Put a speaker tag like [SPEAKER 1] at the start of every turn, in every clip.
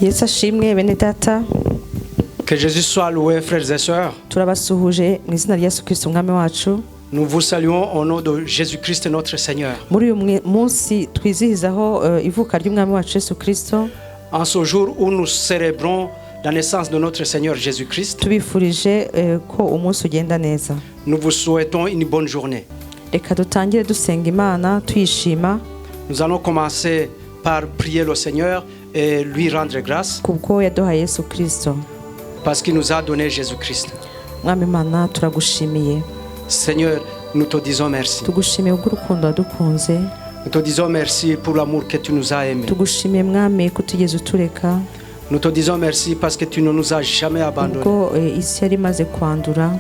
[SPEAKER 1] Yesu ashimwe bene data.
[SPEAKER 2] Que Jésus soit loué, frères et sœurs.
[SPEAKER 1] Turabasuhuje mu izina rya Yesu Kristo umwami wacu.
[SPEAKER 2] Nous vous saluons au nom de Jésus-Christ notre Seigneur.
[SPEAKER 1] Muri uyu munsi twizihizaho ivuka ry'umwami wacu Yesu Kristo.
[SPEAKER 2] En ce jour où nous célébrons la naissance de notre Seigneur Jésus-Christ,
[SPEAKER 1] Tubifurije ko umunsi ugenda neza.
[SPEAKER 2] nous vous souhaitons une bonne journée.
[SPEAKER 1] Reka dutangire dusenga Imana tuyishima.
[SPEAKER 2] Nous allons commencer par prier le Seigneur et lui rendre grâce
[SPEAKER 1] Kubwo yaduhaye Yesu Kristo.
[SPEAKER 2] parce qu'il nous a donné Jésus-Christ.
[SPEAKER 1] Mwami Imana turagushimiye.
[SPEAKER 2] Seigneur, nous te disons merci.
[SPEAKER 1] Tugushimiye ubw'urukundo wadukunze.
[SPEAKER 2] Nous te disons merci pour l'amour que tu nous as aimé.
[SPEAKER 1] Tugushimiye mwami ko tugeze utureka.
[SPEAKER 2] Nous te disons merci parce que tu ne nous as jamais abandonnés.
[SPEAKER 1] Ubwo isi yari imaze kwandura.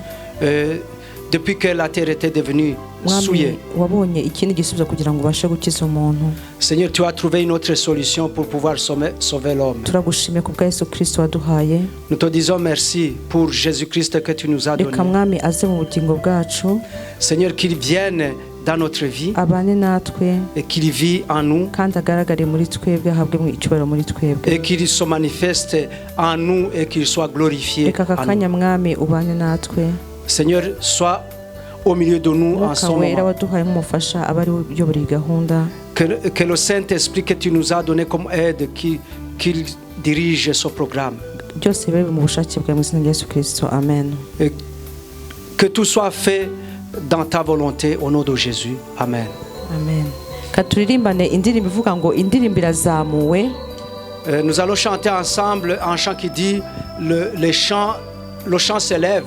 [SPEAKER 2] Depuis que la terre était devenue souillée,
[SPEAKER 1] wabonye ikindi gisubizo kugira ngo ubashe gukiza umuntu.
[SPEAKER 2] Seigneur, tu as trouvé une autre solution pour pouvoir sauver l'homme.
[SPEAKER 1] Turagushimiye kubwa Yesu Kristo waduhaye.
[SPEAKER 2] Nous te disons merci pour Jésus-Christ que tu nous as donné.
[SPEAKER 1] Reka mwami aze mu bugingo bwacu.
[SPEAKER 2] Seigneur, qu'il vienne dans notre vie
[SPEAKER 1] abane natwe
[SPEAKER 2] et qu'il vit en nous
[SPEAKER 1] kandi agaragare muri twebwe ahabwe mu icyubahiro muri twebwe.
[SPEAKER 2] Et qu'il se manifeste en nous et qu'il soit glorifié
[SPEAKER 1] Reka kakanya mwami ubane natwe.
[SPEAKER 2] Seigneur, sois au milieu de nous en ce moment. Que le Saint-Esprit que tu nous as donné comme aide, qu'il dirige ce programme. Et que tout soit fait dans ta volonté au nom de Jésus. Amen.
[SPEAKER 1] Amen.
[SPEAKER 2] Nous allons chanter ensemble un chant qui dit le chant s'élève.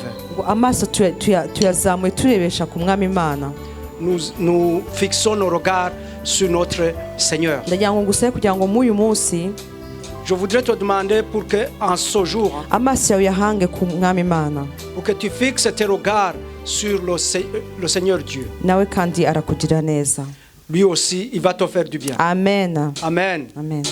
[SPEAKER 2] Nous fixons nos regards sur notre Seigneur. Je voudrais te demander pour que en ce jour, pour que tu fixes tes regards sur le Seigneur Dieu. Lui aussi, il va te faire du bien.
[SPEAKER 1] Amen.
[SPEAKER 2] Amen.
[SPEAKER 1] Amen.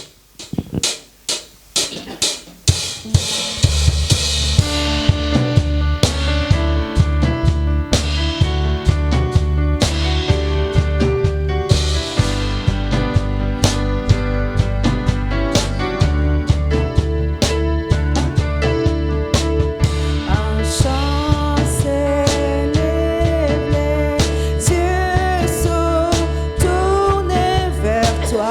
[SPEAKER 3] Toi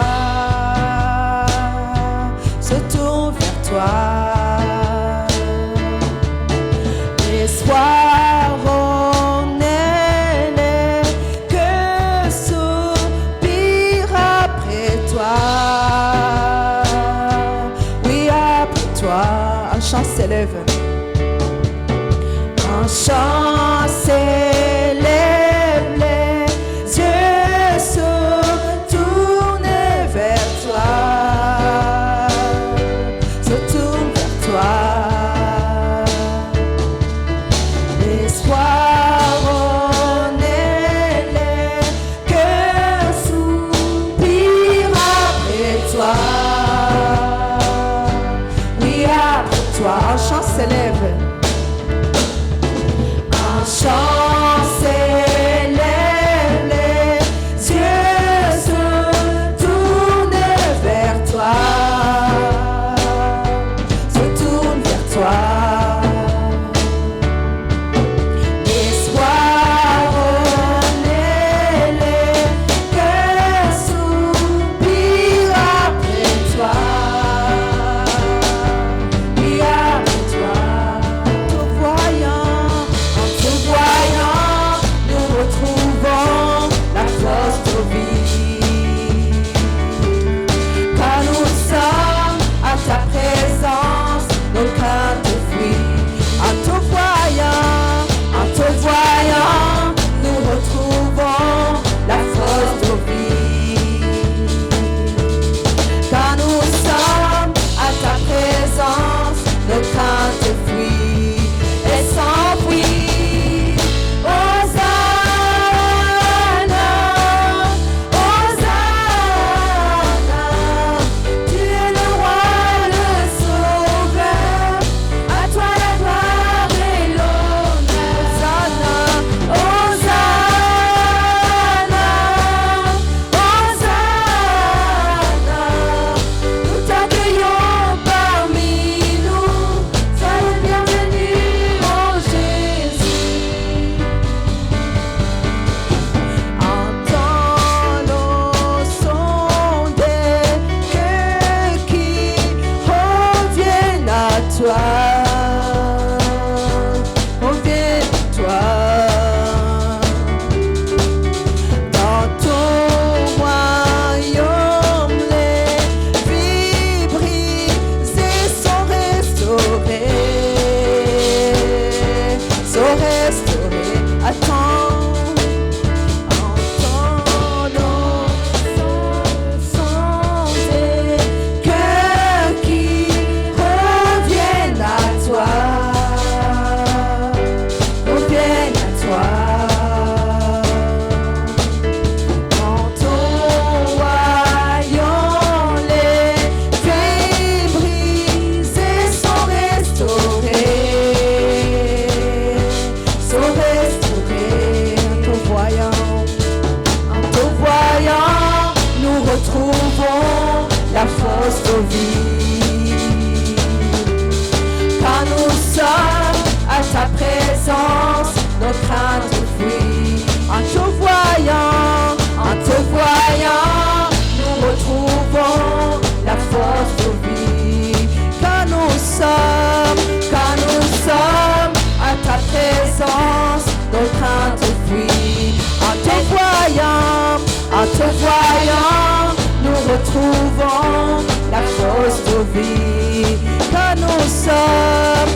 [SPEAKER 1] En te voyant, nous retrouvons la force de vie. Car nous sommes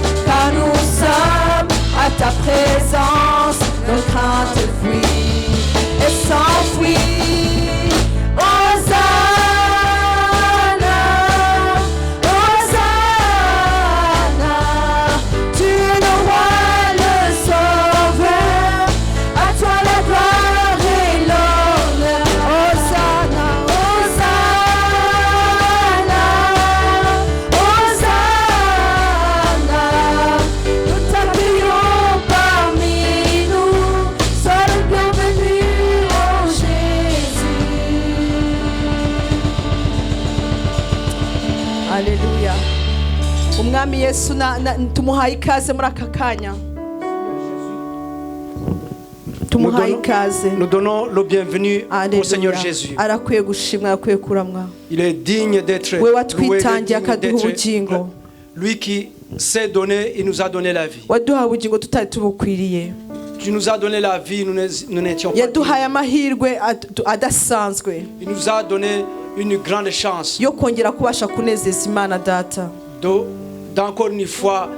[SPEAKER 1] à ta présence, nos craintes fuient et s'enfuient. Hosanna, Hosanna, tu es le roi, le sauveur, à toi la gloire et l'honneur. Hosanna, Hosanna, Hosanna, nous t'accueillons parmi nous, sois le bienvenu, oh Jésus. Alléluia. Umwami Yesu tumuhaye ikaze muri aka kanya. Tumuhaye ikaze.
[SPEAKER 2] Nous donnons le bienvenu au Seigneur Jésus.
[SPEAKER 1] Arakwiye gushimwa, arakwiye kuramwa.
[SPEAKER 2] Il est digne d'être
[SPEAKER 1] We
[SPEAKER 2] loué,
[SPEAKER 1] watwitangiye akaduha ubugingo.
[SPEAKER 2] lui qui s'est donné, il nous a donné la vie.
[SPEAKER 1] Waduhaye ubugingo tutari tubukwiriye.
[SPEAKER 2] Tu nous as donné la vie, nous n'étions pas dignes.
[SPEAKER 1] Yaduhaye amahirwe adasanzwe
[SPEAKER 2] Il nous a donné une grande chance
[SPEAKER 1] yo kongera kubasha kunezeza Imana Data.
[SPEAKER 2] d'encore une fois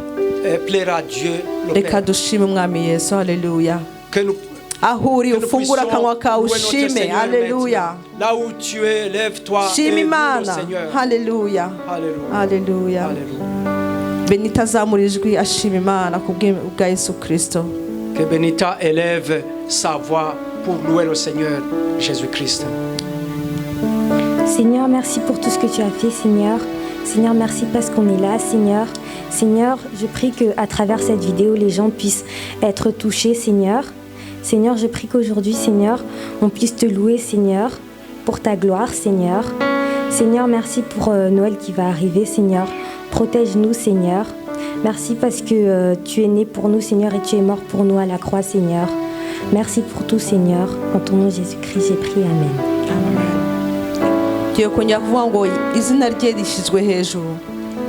[SPEAKER 2] plaire à Dieu le
[SPEAKER 1] Reka
[SPEAKER 2] Père.
[SPEAKER 1] dushime umwami Yesu. Haleluya.
[SPEAKER 2] Que nous,
[SPEAKER 1] Aho uri
[SPEAKER 2] que nous
[SPEAKER 1] ufungura
[SPEAKER 2] puissions
[SPEAKER 1] akanwa kawe
[SPEAKER 2] louer notre
[SPEAKER 1] ushime.
[SPEAKER 2] Seigneur
[SPEAKER 1] Haleluya.
[SPEAKER 2] maintenant. Là où tu es, lève-toi et
[SPEAKER 1] Shima
[SPEAKER 2] loue le
[SPEAKER 1] Imana.
[SPEAKER 2] Seigneur.
[SPEAKER 1] Haleluya.
[SPEAKER 2] Alléluia.
[SPEAKER 1] Haleluya.
[SPEAKER 2] Alléluia.
[SPEAKER 1] Benita azamura ijwi ashima Imana kubwa Yesu Kristo.
[SPEAKER 2] Que Benita élève sa voix pour louer le Seigneur Jésus-Christ.
[SPEAKER 3] Seigneur, merci pour tout ce que tu as fait, Seigneur. Seigneur, merci parce qu'on est là, Seigneur. Seigneur, je prie qu'à travers cette vidéo, les gens puissent être touchés, Seigneur. Seigneur, je prie qu'aujourd'hui, Seigneur, on puisse te louer, Seigneur, pour ta gloire, Seigneur. Seigneur, merci pour Noël qui va arriver, Seigneur. Protège-nous, Seigneur. Merci parce que tu es né pour nous, Seigneur, et tu es mort pour nous à la croix, Seigneur. Merci pour tout, Seigneur. En ton nom, Jésus-Christ, j'ai prié. Amen.
[SPEAKER 1] Tugiye kongera kuvuga ngo izina rye rishyizwe hejuru.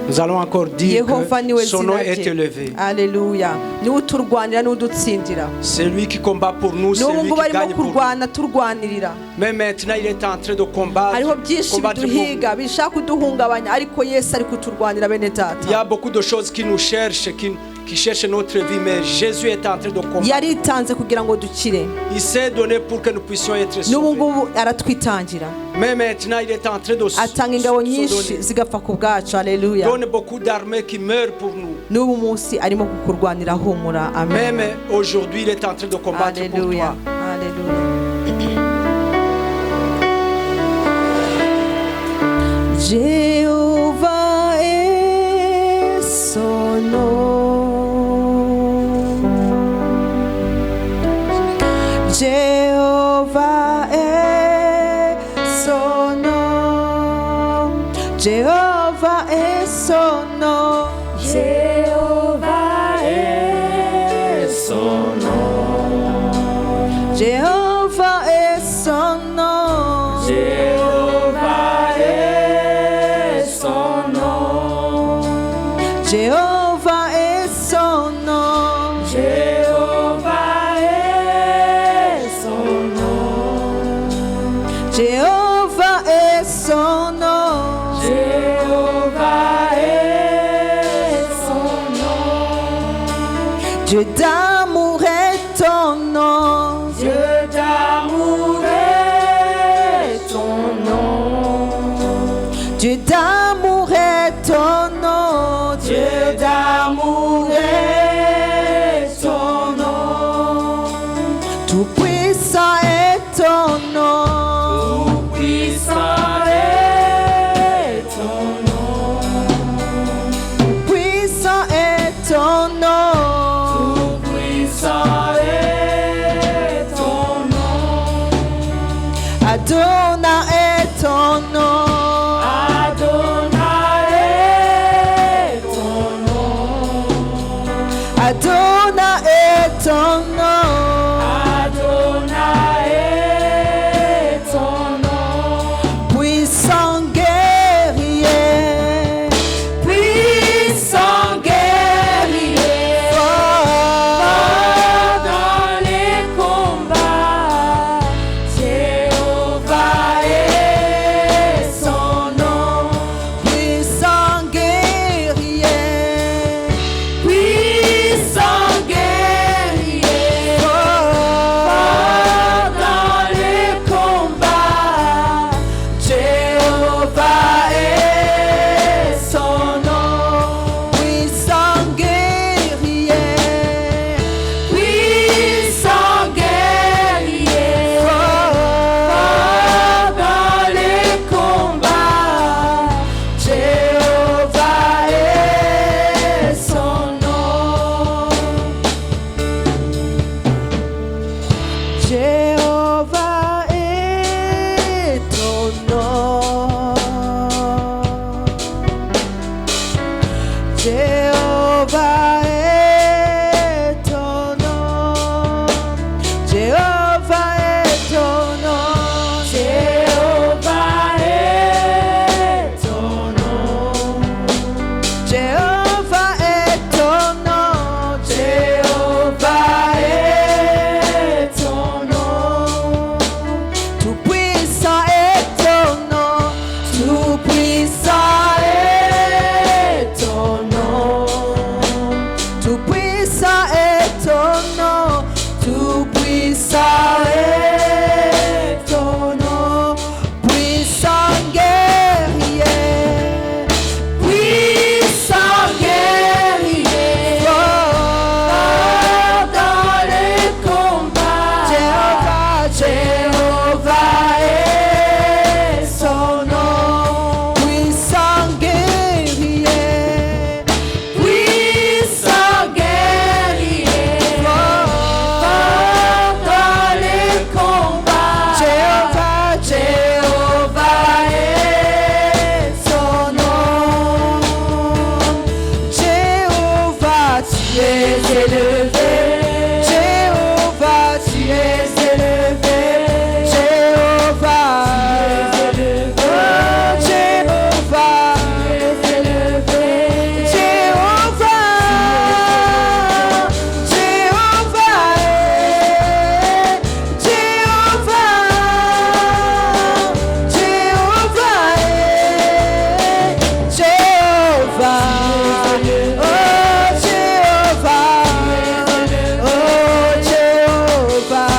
[SPEAKER 2] Nous allons encore dire
[SPEAKER 1] Yehova niwe
[SPEAKER 2] que son nom
[SPEAKER 1] zina
[SPEAKER 2] est
[SPEAKER 1] rye.
[SPEAKER 2] élevé.
[SPEAKER 1] Haleluya. Niwe uturwanira, niwe udutsindira.
[SPEAKER 2] C'est lui qui combat pour nous, c'est
[SPEAKER 1] N'ubu
[SPEAKER 2] lui
[SPEAKER 1] ngubu
[SPEAKER 2] qui
[SPEAKER 1] arimo
[SPEAKER 2] gagne pour nous.
[SPEAKER 1] kurwana turwanirira.
[SPEAKER 2] Mais maintenant, il est en train de combattre,
[SPEAKER 1] Hariho byinshi
[SPEAKER 2] combattre pour nous.
[SPEAKER 1] biduhiga bishaka kuduhungabanya, ariko Yesu ari kuturwanira bene
[SPEAKER 2] Il y
[SPEAKER 1] Data.
[SPEAKER 2] a beaucoup de choses qui nous cherchent, qui cherchent notre vie, mais Jésus est en train de combattre.
[SPEAKER 1] Yaritanze kugira ngo dukire.
[SPEAKER 2] Il s'est donné pour que nous puissions être
[SPEAKER 1] N'ubu
[SPEAKER 2] sauvés.
[SPEAKER 1] ngubu aratwitangira.
[SPEAKER 2] Mais maintenant, il est en train de
[SPEAKER 1] Atanga ingabo
[SPEAKER 2] se
[SPEAKER 1] nyinshi
[SPEAKER 2] donner.
[SPEAKER 1] zigapfa ku bwacu. Haleluya.
[SPEAKER 2] Donne beaucoup d'armées qui meurent pour nous.
[SPEAKER 1] N'ubu munsi arimo kukurwanira, humura. Amen.
[SPEAKER 2] Même aujourd'hui, il est en train de combattre pour
[SPEAKER 1] Haleluya.
[SPEAKER 2] toi.
[SPEAKER 1] Haleluya. Jéhovah est son nom. Jéhovah est son nom. Jéhovah est son nom. Jéhovah est son nom. Jéhovah est son nom. Jéhovah est son nom. Jéhovah est son nom. Jéhovah est son nom. Jéhovah est son nom. Jéhovah est son nom. Dieu d'amour est ton nom. Dieu d'amour est ton nom. Dieu d'amour est ton nom. Dieu d'amour est ton nom. Tout puissant est ton nom. Tout puissant est ton nom. Tout puissant est ton nom. Tout puissant est ton nom. Adonai est ton nom. Adonai est ton nom. Adonai est ton nom. Adonai est ton nom. Puissant guerrier. Puissant guerrier. Fort dans les combats. Jéhovah Jéhovah est ton nom. Jéhovah est ton nom. Jéhovah est ton nom. Jéhovah est ton nom. Jéhovah est ton nom. Jéhovah est ton nom. Tout puissant est ton nom. Tout puissant est ton nom. Tout puissant est ton nom. Tout puissant est ton nom. Puissant guerrier. Puissant guerrier. Fort dans les combats. Jéhovah, Jéhovah est son nom. Puissant guerrier. Puissant guerrier. Fort dans les combats. Jéhovah, Jéhovah est son nom. Jéhovah, tu es élevé. Jéhovah, tu es élevé. Jéhovah, tu es élevé. Jéhovah, tu es élevé. Jéhovah, Jéhovah est. Jéhovah, Jéhovah est. Jéhovah, oh Jéhovah, oh Jéhovah,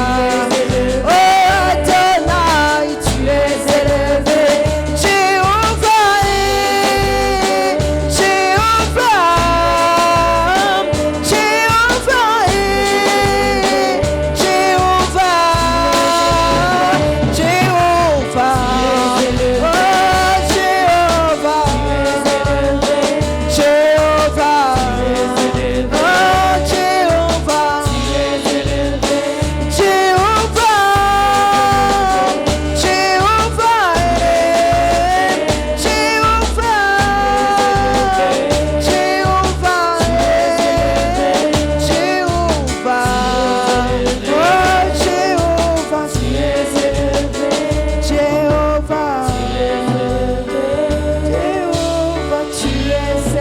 [SPEAKER 1] oh Adonai, tu es élevé. Jéhovah est. Jéhovah, Jéhovah est. Jéhovah, Jéhovah, oh Jéhovah, Jéhovah, oh Jéhovah,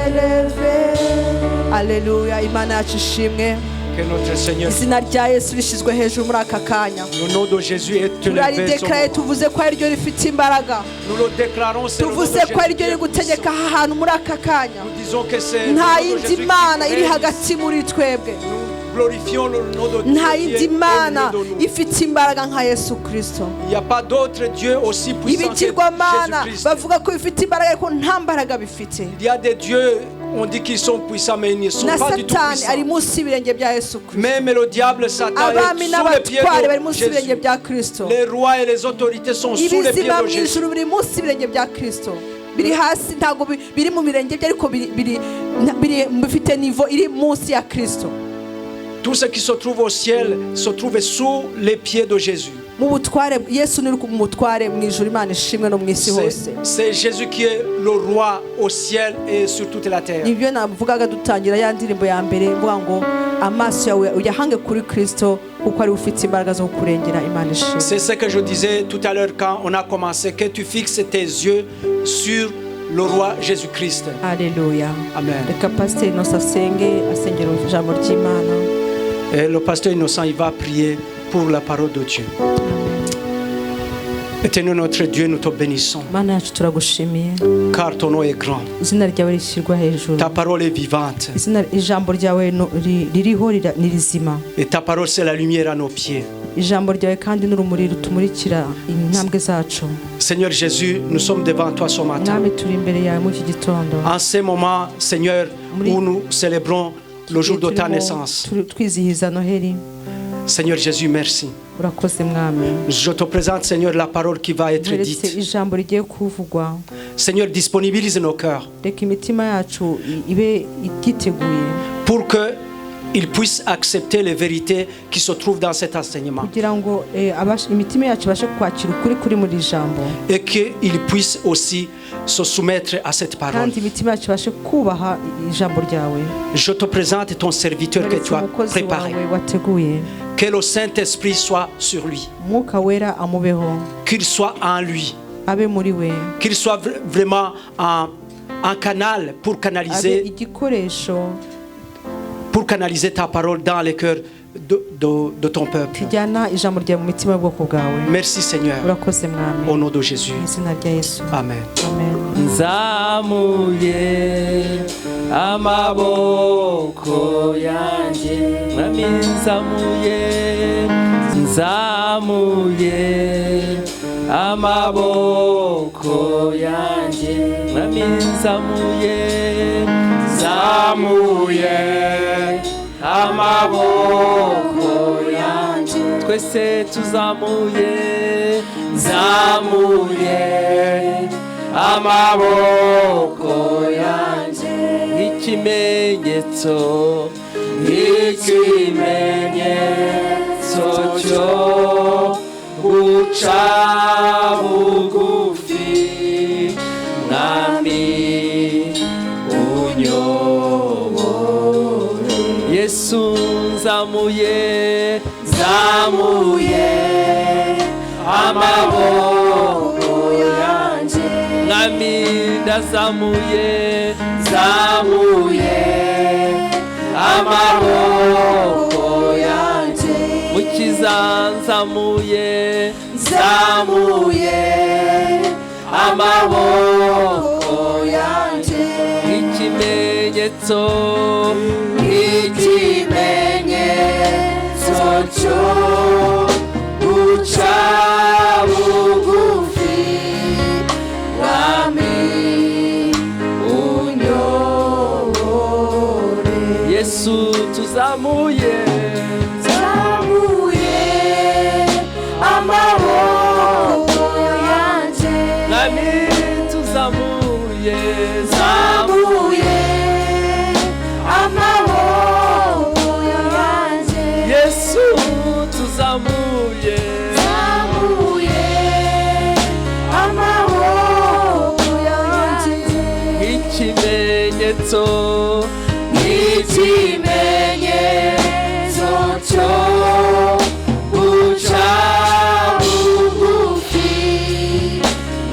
[SPEAKER 1] Jéhovah, Alléluia, Imana yacu ishimwe.
[SPEAKER 2] Que notre Seigneur,
[SPEAKER 1] Izina rya Yesu rishyizwe hejuru muri aka kanya.
[SPEAKER 2] le nom de Jésus est élevé.
[SPEAKER 1] Turaridekaraye tuvuze ko ari ryo rifite imbaraga.
[SPEAKER 2] Nous le déclarons, c'est le nom de
[SPEAKER 1] Tuvuze ko ari ryo
[SPEAKER 2] Jésus.
[SPEAKER 1] riri gutegeka aha hantu muri aka kanya.
[SPEAKER 2] Nous disons que c'est le
[SPEAKER 1] Nta
[SPEAKER 2] nom de
[SPEAKER 1] yindi
[SPEAKER 2] Jésus
[SPEAKER 1] mana
[SPEAKER 2] qui
[SPEAKER 1] iri
[SPEAKER 2] règne.
[SPEAKER 1] hagati muri twebwe.
[SPEAKER 2] Nous glorifions le nom de Dieu
[SPEAKER 1] Nta
[SPEAKER 2] qui est
[SPEAKER 1] yindi mana
[SPEAKER 2] au milieu de nous.
[SPEAKER 1] ifite imbaraga nka Yesu Kristo.
[SPEAKER 2] Il n'y a pas d'autre Dieu aussi puissant que
[SPEAKER 1] Ibigirwamana
[SPEAKER 2] Jésus-Christ.
[SPEAKER 1] bavuga ko bifite imbaraga ariko nta mbaraga bifite.
[SPEAKER 2] Il y a des dieux, on dit qu'ils sont puissants, mais ils ne sont
[SPEAKER 1] Na
[SPEAKER 2] pas du tout
[SPEAKER 1] Satani ari
[SPEAKER 2] puissants.
[SPEAKER 1] munsi y'ibirenge bya Yesu Kristo.
[SPEAKER 2] Même le diable, Satan,
[SPEAKER 1] Abami
[SPEAKER 2] est sous les pieds
[SPEAKER 1] n'abatware bari
[SPEAKER 2] de
[SPEAKER 1] munsi y'ibirenge
[SPEAKER 2] Jésus.
[SPEAKER 1] bya Kristo.
[SPEAKER 2] Les rois et les autorités sont sous les pieds
[SPEAKER 1] Ibizima
[SPEAKER 2] de
[SPEAKER 1] mu
[SPEAKER 2] Jésus.
[SPEAKER 1] ijuru biri munsi y'ibirenge bya Kristo. Biri hasi ntabwo biri mu birenge bye ariko bifite nivo iri munsi ya Kristo.
[SPEAKER 2] Tout ce qui se trouve au ciel se trouve sous les pieds de Jésus.
[SPEAKER 1] Mu butware Yesu ni mu mutware mu ijuru Imana ishimwe no mu isi hose.
[SPEAKER 2] C'est Jésus qui est le roi au ciel et sur toute la terre.
[SPEAKER 1] Nibyo navugaga dutangira ya ndirimbo ya mbere mvuga ngo amaso yawe uyahange kuri Kristo kuko ari ufite imbaraga zo kurengera Imana ishimwe.
[SPEAKER 2] C'est ce que je disais tout à l'heure quand on a commencé, que tu fixes tes yeux sur le roi Jésus-Christ.
[SPEAKER 1] Alléluia.
[SPEAKER 2] Amen.
[SPEAKER 1] Reka pasiteri Innocent asenge asengera ijambo ry'Imana.
[SPEAKER 2] Et le pasteur Innocent, il va prier pour la parole de Dieu. Éternel notre Dieu, nous te bénissons,
[SPEAKER 1] Mana yacu turagushimiye
[SPEAKER 2] car ton nom est grand.
[SPEAKER 1] izina ryawe rishyirwa hejuru.
[SPEAKER 2] Ta parole est vivante
[SPEAKER 1] Ijambo ryawe ririho ni rizima.
[SPEAKER 2] et ta parole c'est la lumière à nos pieds.
[SPEAKER 1] Ijambo ryawe kandi n'urumuri rutumurikira intambwe zacu.
[SPEAKER 2] Seigneur Jésus, nous sommes devant toi ce matin.
[SPEAKER 1] Mwami turi imbere yawe muri iki gitondo.
[SPEAKER 2] En ce moment, Seigneur, où nous célébrons le jour de ta naissance.
[SPEAKER 1] Twizihiza Noheli.
[SPEAKER 2] Seigneur Jésus, merci.
[SPEAKER 1] Urakoze Mwami.
[SPEAKER 2] Je te présente, Seigneur, la parole qui va être
[SPEAKER 1] Uretse
[SPEAKER 2] dite.
[SPEAKER 1] ijambo rigiye kuvugwa.
[SPEAKER 2] Seigneur, disponibilise nos cœurs
[SPEAKER 1] Reka imitima yacu ibe ititeguye
[SPEAKER 2] pour que ils puissent accepter les vérités qui se trouvent dans cet enseignement.
[SPEAKER 1] kugira ngo imitima yacu ibashe kwakira ukuri kuri muri jambo,
[SPEAKER 2] et qu'ils puissent aussi se soumettre à cette parole.
[SPEAKER 1] kandi imitima yacu ibashe kubaha ijambo ryawe.
[SPEAKER 2] Je te présente ton serviteur que tu as préparé.
[SPEAKER 1] wateguye,
[SPEAKER 2] Que le Saint-Esprit soit sur lui.
[SPEAKER 1] Mwuka wera amubeho,
[SPEAKER 2] Qu'il soit en lui.
[SPEAKER 1] abe muri we,
[SPEAKER 2] Qu'il soit vraiment un canal pour
[SPEAKER 1] abe
[SPEAKER 2] canaliser ta parole dans les cœurs de ton peuple.
[SPEAKER 1] kijyana ijambo ryawe mu mitima y'ubwoko bwawe.
[SPEAKER 2] Merci Seigneur.
[SPEAKER 1] Urakoze mwami,
[SPEAKER 2] Au nom de Jésus.
[SPEAKER 1] mu izina rya Yesu,
[SPEAKER 2] Amen.
[SPEAKER 1] amen.
[SPEAKER 4] Nzamuye amaboko yanjye, mwami nzamuye, nzamuye amaboko yanjye, mwami nzamuye, nzamuye amaboko yanjye, twese tuzamuye, nzamuye amaboko yanjye, nk'ikimenyetso, nk'ikimenyetso cyo guca bugufi, mwami unyobore. Yesu nzamuye, nzamuye amaboko yanjye, mwami ndazamuye, nzamuye amaboko yanjye, mukiza nzamuye, nzamuye amaboko yanjye, nk'ikimenyetso, nk'ikimenyetso cyo guca bugufi, mwami unyobore. Yesu tuzamuye,
[SPEAKER 1] Nzamuye amaboko yanjye,
[SPEAKER 4] mwami tuzamuye,
[SPEAKER 1] nzamuye amaboko yanjye,
[SPEAKER 4] Yesu tuzamuye,
[SPEAKER 1] nzamuye amaboko yanjye,
[SPEAKER 4] nk'ikimenyetso,
[SPEAKER 1] nk'ikimenyetso cyo guca bugufi,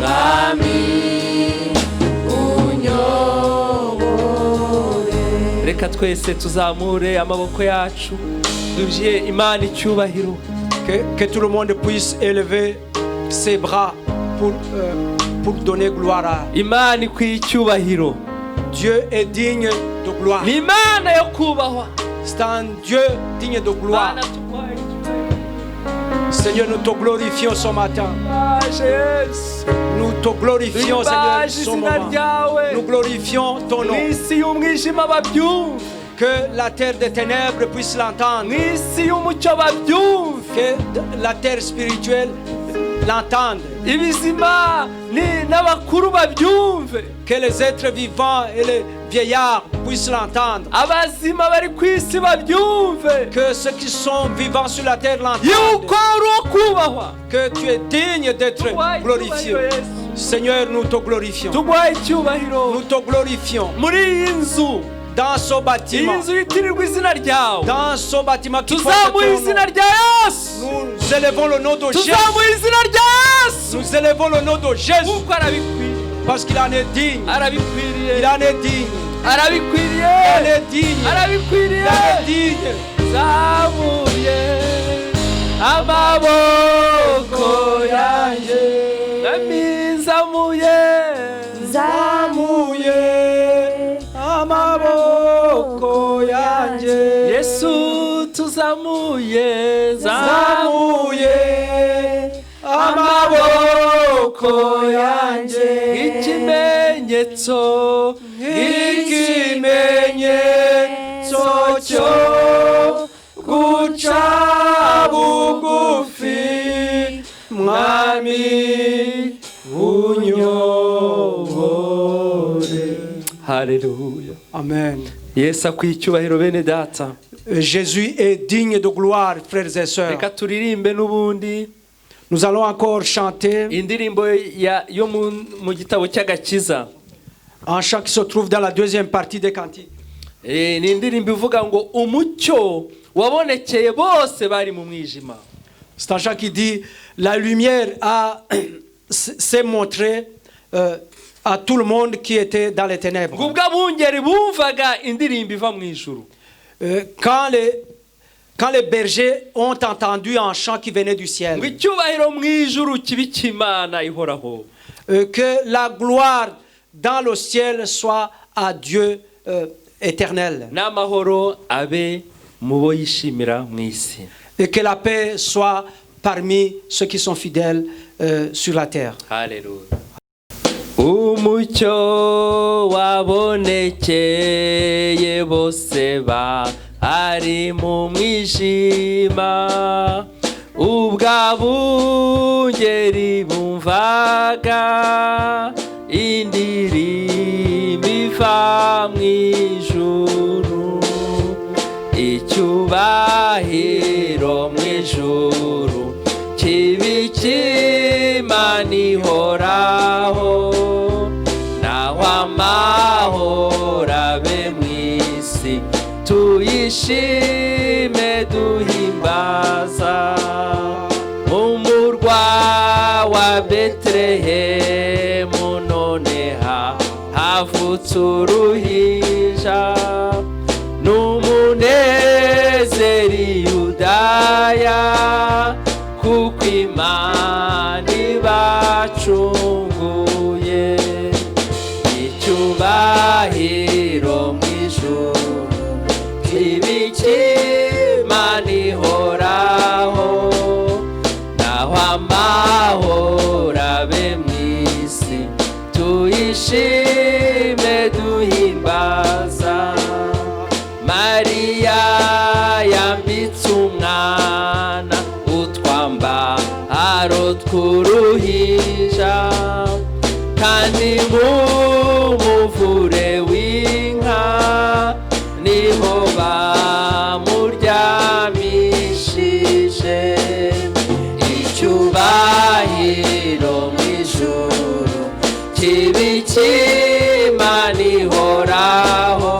[SPEAKER 1] mwami unyobore.
[SPEAKER 4] reka twese tuzamure amaboko yacu, duhe Imana icyubahiro.
[SPEAKER 2] Que tout le monde puisse élever ses bras pour donner gloire à
[SPEAKER 4] Imana ikwiye icyubahiro,
[SPEAKER 2] Dieu. Est digne de gloire.
[SPEAKER 4] ni Imana yo kubahwa.
[SPEAKER 2] C'est un Dieu digne de gloire.
[SPEAKER 4] Mana tuguhaye icyubahiro.
[SPEAKER 2] Seigneur, nous te glorifions ce matin.
[SPEAKER 4] Imbaje Yesu,
[SPEAKER 2] Nous te glorifions, Seigneur,
[SPEAKER 4] imbaje
[SPEAKER 2] ce
[SPEAKER 4] izina
[SPEAKER 2] moment.
[SPEAKER 4] ryawe,
[SPEAKER 2] Nous glorifions ton nom.
[SPEAKER 4] mw'isi y'umwijima babyumve,
[SPEAKER 2] Que la terre des ténèbres puisse l'entendre.
[SPEAKER 4] mw'isi y'umucyo babyumve,
[SPEAKER 2] Que la terre spirituelle l'entende.
[SPEAKER 4] ibizima n'abakuru babyumve,
[SPEAKER 2] Que les êtres vivants et les vieillards puissent l'entendre.
[SPEAKER 4] abazima bari ku isi babyumve,
[SPEAKER 2] Que ceux qui sont vivants sur la terre l'entendent.
[SPEAKER 4] yuko ari uwo kubahwa.
[SPEAKER 2] Que tu es digne d'être
[SPEAKER 4] Tuguhaye
[SPEAKER 2] glorifié.
[SPEAKER 4] icyubahiro Yesu,
[SPEAKER 2] Seigneur, nous te glorifions.
[SPEAKER 4] tuguhaye icyubahiro.
[SPEAKER 2] Nous te glorifions.
[SPEAKER 4] Muri iyi nzu,
[SPEAKER 2] Dans ce
[SPEAKER 4] iyi
[SPEAKER 2] bâtiment.
[SPEAKER 4] nzu yitirirwa izina ryawe,
[SPEAKER 2] Dans ce bâtiment qui porte
[SPEAKER 4] tuzamuye
[SPEAKER 2] ton nom.
[SPEAKER 4] izina rya Yesu,
[SPEAKER 2] Nous élevons le nom de Jésus.
[SPEAKER 4] tuzamuye izina rya Yesu,
[SPEAKER 2] Nous élevons le nom de Jésus.
[SPEAKER 4] kuko arabikwiriye,
[SPEAKER 2] Parce qu'il en est digne.
[SPEAKER 4] arabikwiriye,
[SPEAKER 2] Il en est digne.
[SPEAKER 4] arabikwiriye,
[SPEAKER 2] Il en est digne. Il
[SPEAKER 4] arabikwiriye.
[SPEAKER 2] en est digne.
[SPEAKER 4] Zamuye amaboko yanjye, nami nzamuye,
[SPEAKER 2] Zamuye amaboko yanjye.
[SPEAKER 4] Yesu tuzamuye,
[SPEAKER 2] Zamuye amaboko yanjye.
[SPEAKER 4] ikimenyetso,
[SPEAKER 2] Ikimenyetso cyo guca bugufi, mwami unyobore.
[SPEAKER 4] Haleluya.
[SPEAKER 2] Amen.
[SPEAKER 4] Yesu akwiye icyubahiro bene data.
[SPEAKER 2] Jésus est digne de gloire, frères et sœurs.
[SPEAKER 4] Reka turirimbe n'ubundi
[SPEAKER 2] Nous allons encore chanter
[SPEAKER 4] indirimbo yo mu gitabo cy'agakiza.
[SPEAKER 2] un chant qui se trouve dans la deuxième partie des cantiques.
[SPEAKER 4] Ni indirimbo ivuga ngo umucyo wabonekeye bose bari mu mwijima.
[SPEAKER 2] C'est un chant qui dit la lumière s'est montrée à tout le monde qui était dans les ténèbres.
[SPEAKER 4] Ubwo abungeri bumvaga indirimbo iva mu ijuru.
[SPEAKER 2] Quand les bergers ont entendu un chant qui venait du ciel,
[SPEAKER 4] Ngo icyubahiro mu ijuru kibi cy'Imana ihoraho.
[SPEAKER 2] Que la gloire dans le ciel soit à Dieu éternel.
[SPEAKER 4] N'amahoro abe mu bo yishimira mu isi.
[SPEAKER 2] Et que la paix soit parmi ceux qui sont fidèles sur la terre.
[SPEAKER 4] Haleluya. Umucyo wabonekeye bose bari mu mwijima, ubwo abungeri bumvaga indirimbo iva mu ijuru, icyubahiro mu ijuru cy'Imana ihoraho, naho amahoro abe mu isi tuyishime duhimbaza. Mu murwa wa Betelehemu none havutse uruhinja, n'umunezero i Yudaya, kuko Imana ibacunguye. Icyubahiro mu ijuru kibi cy'Imana ihoraho, naho amahoro abe mu isi tuyishime duhimbaza. Mariya yambitse umwana utwambaro tw'uruhinja, kandi mu muvure w'inka niho bamuryamishije. Icyubahiro mu ijuru kibi cy'Imana ihoraho,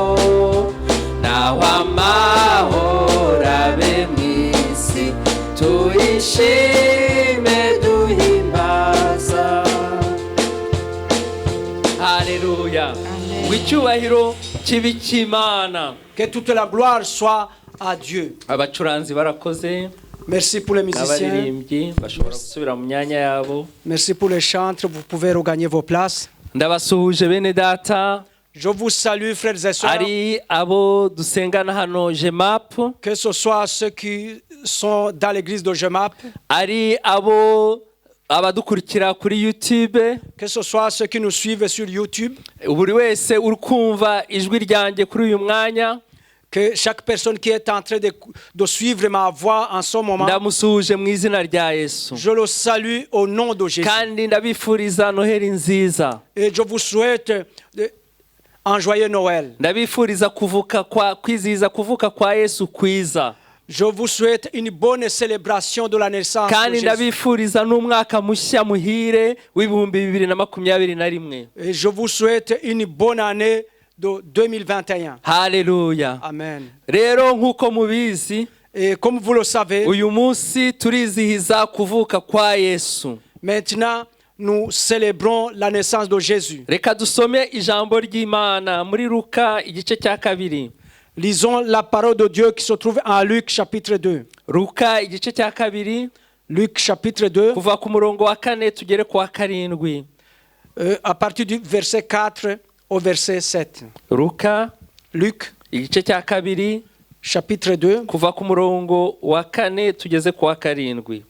[SPEAKER 4] naho amahoro abe mu isi tuyishime duhimbaza. Haleluya. Icyubahiro kibi cy'Imana.
[SPEAKER 2] Que toute la gloire soit à Dieu.
[SPEAKER 4] Abacuranzi barakoze.
[SPEAKER 2] Merci pour les musiciens.
[SPEAKER 4] N'abaririmbyi bashobora gusubira mu myanya yabo.
[SPEAKER 2] Merci pour les chantres. Vous pouvez regagner vos places.
[SPEAKER 4] Ndabasuhuje bene data.
[SPEAKER 2] Je vous salue, frères et sœurs.
[SPEAKER 4] Ari abo dusengana hano Jemap.
[SPEAKER 2] Que ce soit ceux qui sont dans l'église de Jemap.
[SPEAKER 4] Ari abo abadukurikira kuri YouTube.
[SPEAKER 2] Que ce soit ceux qui nous suivent sur YouTube.
[SPEAKER 4] Buri wese uri kumva ijwi ryanjye kuri uyu mwanya.
[SPEAKER 2] Que chaque personne qui est en train de suivre ma voix en ce moment,
[SPEAKER 4] ndamusuhuje mu izina rya Yesu.
[SPEAKER 2] je le salue au nom de Jésus.
[SPEAKER 4] Kandi ndabifuriza Noheli nziza.
[SPEAKER 2] Et je vous souhaite un joyeux Noël.
[SPEAKER 4] Ndabifuriza kwizihiza kuvuka kwa Yesu kwiza.
[SPEAKER 2] Je vous souhaite une bonne célébration de la naissance de
[SPEAKER 4] Kandi
[SPEAKER 2] Jésus.
[SPEAKER 4] ndabifuriza n'umwaka mushya muhire w'ibihumbi 2021.
[SPEAKER 2] Et je vous souhaite une bonne année de 2021.
[SPEAKER 4] Haleluya.
[SPEAKER 2] Amen.
[SPEAKER 4] Rero nkuko mubizi,
[SPEAKER 2] Et comme vous le savez,
[SPEAKER 4] uyu munsi turizihiza kuvuka kwa Yesu.
[SPEAKER 2] maintenant nous célébrons la naissance de Jésus.
[SPEAKER 4] Reka dusome ijambo ry'Imana muri Luka igice cya 2.
[SPEAKER 2] Lisons la parole de Dieu qui se trouve en Luc chapitre 2.
[SPEAKER 4] Luka igice cya 2,
[SPEAKER 2] Luc chapitre 2,
[SPEAKER 4] kuva ku murongo wa 4 tugere ku wa 7.
[SPEAKER 2] à partir du verset 4 au verset 7.
[SPEAKER 4] Luka
[SPEAKER 2] Luc
[SPEAKER 4] igice cya 2,
[SPEAKER 2] chapitre 2,
[SPEAKER 4] kuva ku murongo wa 4 tugeze ku wa 7.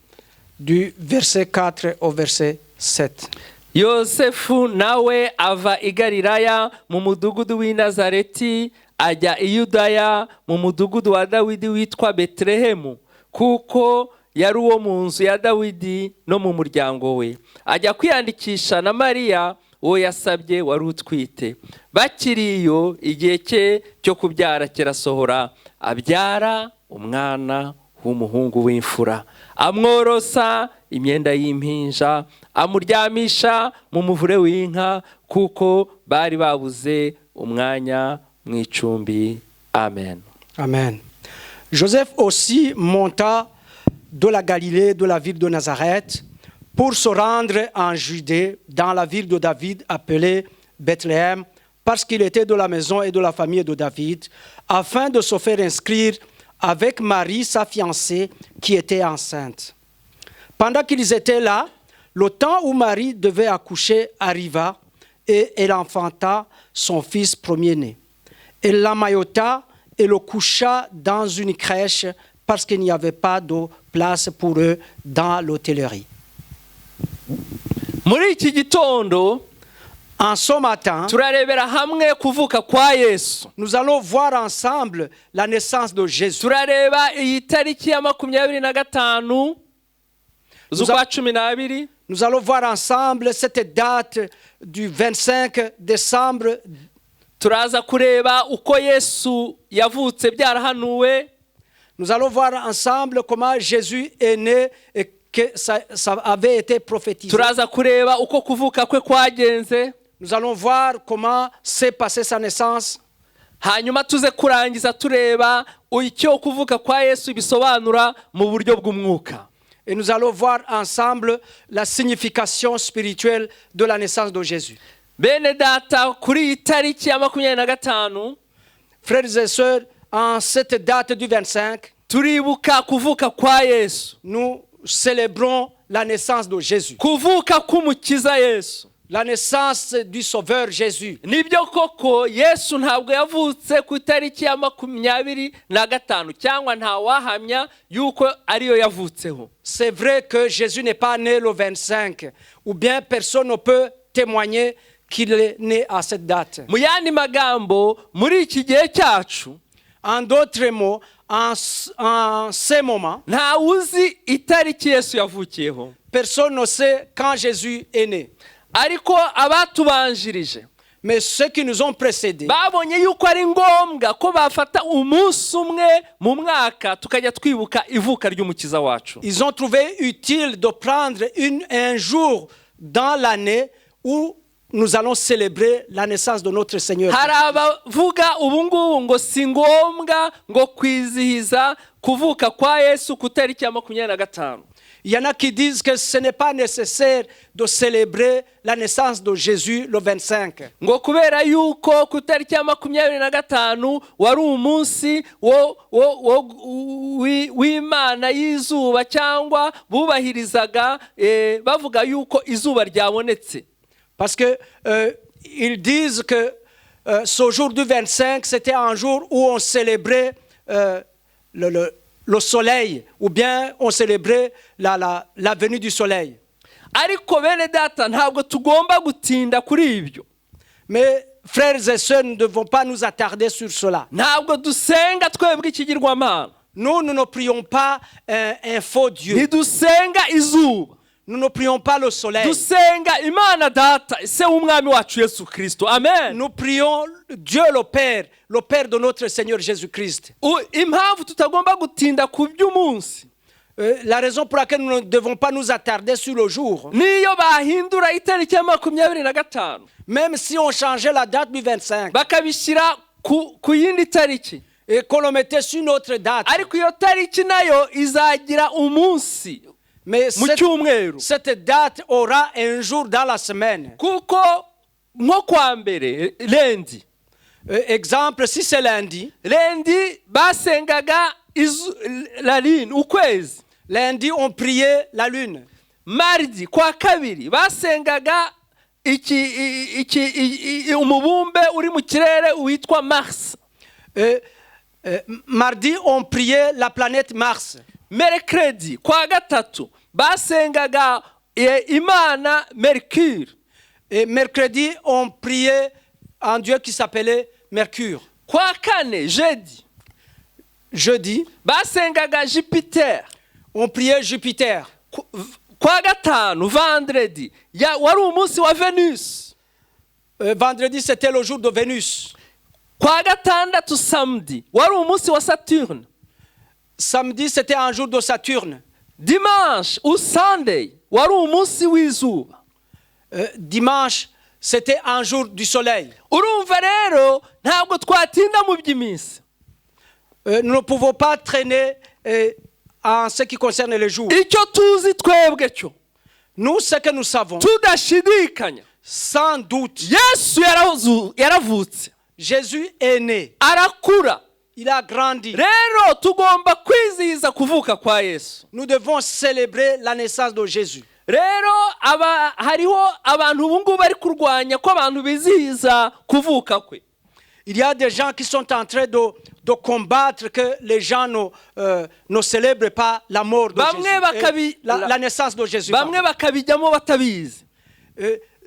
[SPEAKER 2] du verset 4 au verset 7.
[SPEAKER 4] Yosefu nawe ava i Galilaya mu mudugudu w'i Nazareti ajya i Yudaya mu mudugudu wa Dawidi witwa Betelehemu, kuko yari uwo mu nzu ya Dawidi no mu muryango we. Ajya kwiyandikisha na Mariya uwo yasabye wari utwite. Bakiri iyo, igihe cye cyo kubyara kirasohora, abyara umwana w'umuhungu w'imfura, amworosa imyenda y'impinja, amuryamisha mu muvure w'inka, kuko bari babuze umwanya mu icumbi. Amen.
[SPEAKER 2] Amen. Joseph aussi monta de la Galilée, de la ville de Nazareth, pour se rendre en Judée, dans la ville de David, appelée Bethléem, parce qu'il était de la maison et de la famille de David, afin de se faire inscrire avec Marie, sa fiancée, qui était enceinte. Pendant qu'ils étaient là, le temps où Marie devait accoucher arriva, et elle enfanta son fils premier-né. Elle l'emmaillota et le coucha dans une crèche, parce qu'il n'y avait pas de place pour eux dans l'hôtellerie.
[SPEAKER 4] Muri iki gitondo
[SPEAKER 2] En ce matin,
[SPEAKER 4] turarebera hamwe kuvuka kwa Yesu.
[SPEAKER 2] nous allons voir ensemble la naissance de Jésus.
[SPEAKER 4] Turareba iyi tariki ya 25 z'ukwa 12.
[SPEAKER 2] Nous allons voir ensemble cette date du 25 décembre.
[SPEAKER 4] Turaza kureba uko Yesu yavutse byarahanuwe.
[SPEAKER 2] Nous allons voir ensemble comment Jésus est né et que ça avait été prophétisé.
[SPEAKER 4] Turaza kureba uko kuvuka kwe kwagenze.
[SPEAKER 2] Nous allons voir comment s'est passée sa naissance.
[SPEAKER 4] Hanyuma tuze kurangiza tureba icyo kuvuka kwa Yesu bisobanura mu buryo bw'umwuka.
[SPEAKER 2] Et nous allons voir ensemble la signification spirituelle de la naissance de Jésus.
[SPEAKER 4] Bene data, kuri iyi tariki ya 25
[SPEAKER 2] Frères et sœurs, en cette date du 25,
[SPEAKER 4] turibuka kuvuka kwa Yesu.
[SPEAKER 2] nous célébrons la naissance de Jésus.
[SPEAKER 4] Kuvuka k'umukiza Yesu.
[SPEAKER 2] La naissance du Sauveur Jésus.
[SPEAKER 4] Nibyo koko Yesu ntabwo yavutse ku itariki ya 25 cyangwa nta wahamya yuko ariyo yavutseho.
[SPEAKER 2] C'est vrai que Jésus n'est pas né le 25, ou bien personne ne peut témoigner qu'il est né à cette date.
[SPEAKER 4] Mu yandi magambo, muri iki gihe cyacu,
[SPEAKER 2] En d'autres mots, en ce moment,
[SPEAKER 4] nta uzi itariki Yesu yavukiyeho.
[SPEAKER 2] personne ne sait quand Jésus est né.
[SPEAKER 4] Ariko abatubanjirije
[SPEAKER 2] Mais ceux qui nous ont précédés,
[SPEAKER 4] babonye yuko ari ngombwa ko bafata umunsi umwe mu mwaka tukajya twibuka ivuka ry'umukiza wacu.
[SPEAKER 2] ils ont trouvé utile de prendre un jour dans l'année où nous allons célébrer la naissance de notre Seigneur.
[SPEAKER 4] Hari abavuga ubu ngubu ngo si ngombwa ngo kwizihiza kuvuka kwa Yesu ku tariki ya 25.
[SPEAKER 2] Il y en a qui disent que ce n'est pas nécessaire de célébrer la naissance de Jésus le 25.
[SPEAKER 4] Ngo kubera yuko ku tariki ya 25 wari umunsi w'Imana y'izuba, cyangwa bubahirizaga bavuga yuko izuba ryabonetse.
[SPEAKER 2] Parce que ils disent que ce jour du 25, c'était un jour où on célébrait le soleil, ou bien on célébrait la venue du soleil.
[SPEAKER 4] Ariko bene data, ntabwo tugomba gutinda kuri ibyo.
[SPEAKER 2] Mais frères et sœurs, nous ne devons pas nous attarder sur cela.
[SPEAKER 4] Ntabwo dusenga twebwe ikigirwamana.
[SPEAKER 2] Nous ne prions pas un faux Dieu.
[SPEAKER 4] Ntidusenga izuba.
[SPEAKER 2] Nous ne prions pas le soleil.
[SPEAKER 4] Dusenga Imana Data, se w'umwami wacu Yesu Kristo. Amen.
[SPEAKER 2] Nous prions Dieu le Père de notre Seigneur Jésus-Christ.
[SPEAKER 4] Impamvu tutagomba gutinda ku by'umunsi,
[SPEAKER 2] La raison pour laquelle nous ne devons pas nous attarder sur le jour,
[SPEAKER 4] niyo bahindura itariki ya 25,
[SPEAKER 2] même si on changeait la date du 25
[SPEAKER 4] bakabishyira ku yindi tariki,
[SPEAKER 2] et qu'on le mettait sur notre date,
[SPEAKER 4] ariko iyo tariki nayo izagira umunsi
[SPEAKER 2] mais
[SPEAKER 4] mu cyumweru.
[SPEAKER 2] cette date aura un jour dans la semaine.
[SPEAKER 4] Kuko nko kwa mbere lendi,
[SPEAKER 2] Exemple, si c'est lundi,
[SPEAKER 4] basengaga la lune, ukwezi.
[SPEAKER 2] Lundi, on priait la lune.
[SPEAKER 4] Mardi, kwa kabiri, basengaga umubumbe uri mu kirere witwa Mars.
[SPEAKER 2] Mardi, on priait la planète Mars.
[SPEAKER 4] Mercredi, kwa gatatu, basengaga Imana Mercure.
[SPEAKER 2] Et mercredi, on priait un dieu qui s'appelait Mercure.
[SPEAKER 4] Kwa kane,
[SPEAKER 2] Jeudi,
[SPEAKER 4] basengaga Jupiter.
[SPEAKER 2] On priait Jupiter.
[SPEAKER 4] Kwa gatanu, vendredi, wari umunsi wa Venus.
[SPEAKER 2] Vendredi, c'était le jour de Vénus.
[SPEAKER 4] kwa gatandatu samedi wari umunsi wa Saturne.
[SPEAKER 2] Samedi, c'était un jour de Saturne.
[SPEAKER 4] Dimanche ou Sunday wari umunsi w'izuba.
[SPEAKER 2] Dimanche, c'était un jour du soleil.
[SPEAKER 4] Urumva rero ntabwo twatinda mu by'iminsi.
[SPEAKER 2] Nous ne pouvons pas traîner en ce qui concerne les jours.
[SPEAKER 4] Icyo tuzi twebwe cyo
[SPEAKER 2] Nous, ce que nous savons,
[SPEAKER 4] tudashidikanya,
[SPEAKER 2] sans doute,
[SPEAKER 4] Yesu yaravutse,
[SPEAKER 2] Jésus est né.
[SPEAKER 4] arakura.
[SPEAKER 2] Il a grandi.
[SPEAKER 4] Rero tugomba kwizihiza kuvuka kwa Yesu.
[SPEAKER 2] Nous devons célébrer la naissance de Jésus.
[SPEAKER 4] Rero hariho abantu ubu ngubu bari kurwanya ko abantu bizihiza kuvuka kwe.
[SPEAKER 2] Il y a des gens qui sont en train de combattre que les gens ne célèbrent pas la mort de Jésus, la naissance de Jésus.
[SPEAKER 4] Bamwe bakabijyamo batabizi.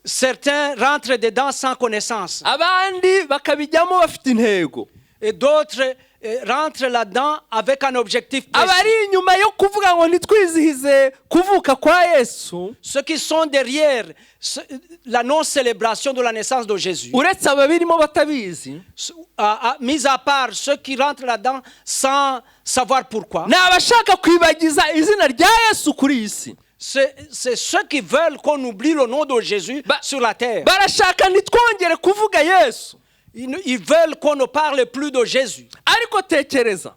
[SPEAKER 2] Certains rentrent dedans sans connaissance.
[SPEAKER 4] Abandi bakabijyamo bafite intego.
[SPEAKER 2] Et d'autres rentrent là-dedans avec un objectif précis.
[SPEAKER 4] Abari inyuma yo kuvuga ngo nitwizihize kuvuka kwa Yesu,
[SPEAKER 2] Ceux qui sont derrière la non-célébration de la naissance de Jésus,
[SPEAKER 4] uretse ababirimo batabizi,
[SPEAKER 2] mis à part ceux qui rentrent là-dedans sans savoir pourquoi,
[SPEAKER 4] ni abashaka kwibagiza izina rya Yesu kuri iyi si.
[SPEAKER 2] c'est ceux qui veulent qu'on oublie le nom de Jésus sur la terre.
[SPEAKER 4] Barashaka nitwongere kuvuga Yesu.
[SPEAKER 2] Ils veulent qu'on ne parle plus de Jésus.
[SPEAKER 4] Ariko tekereza,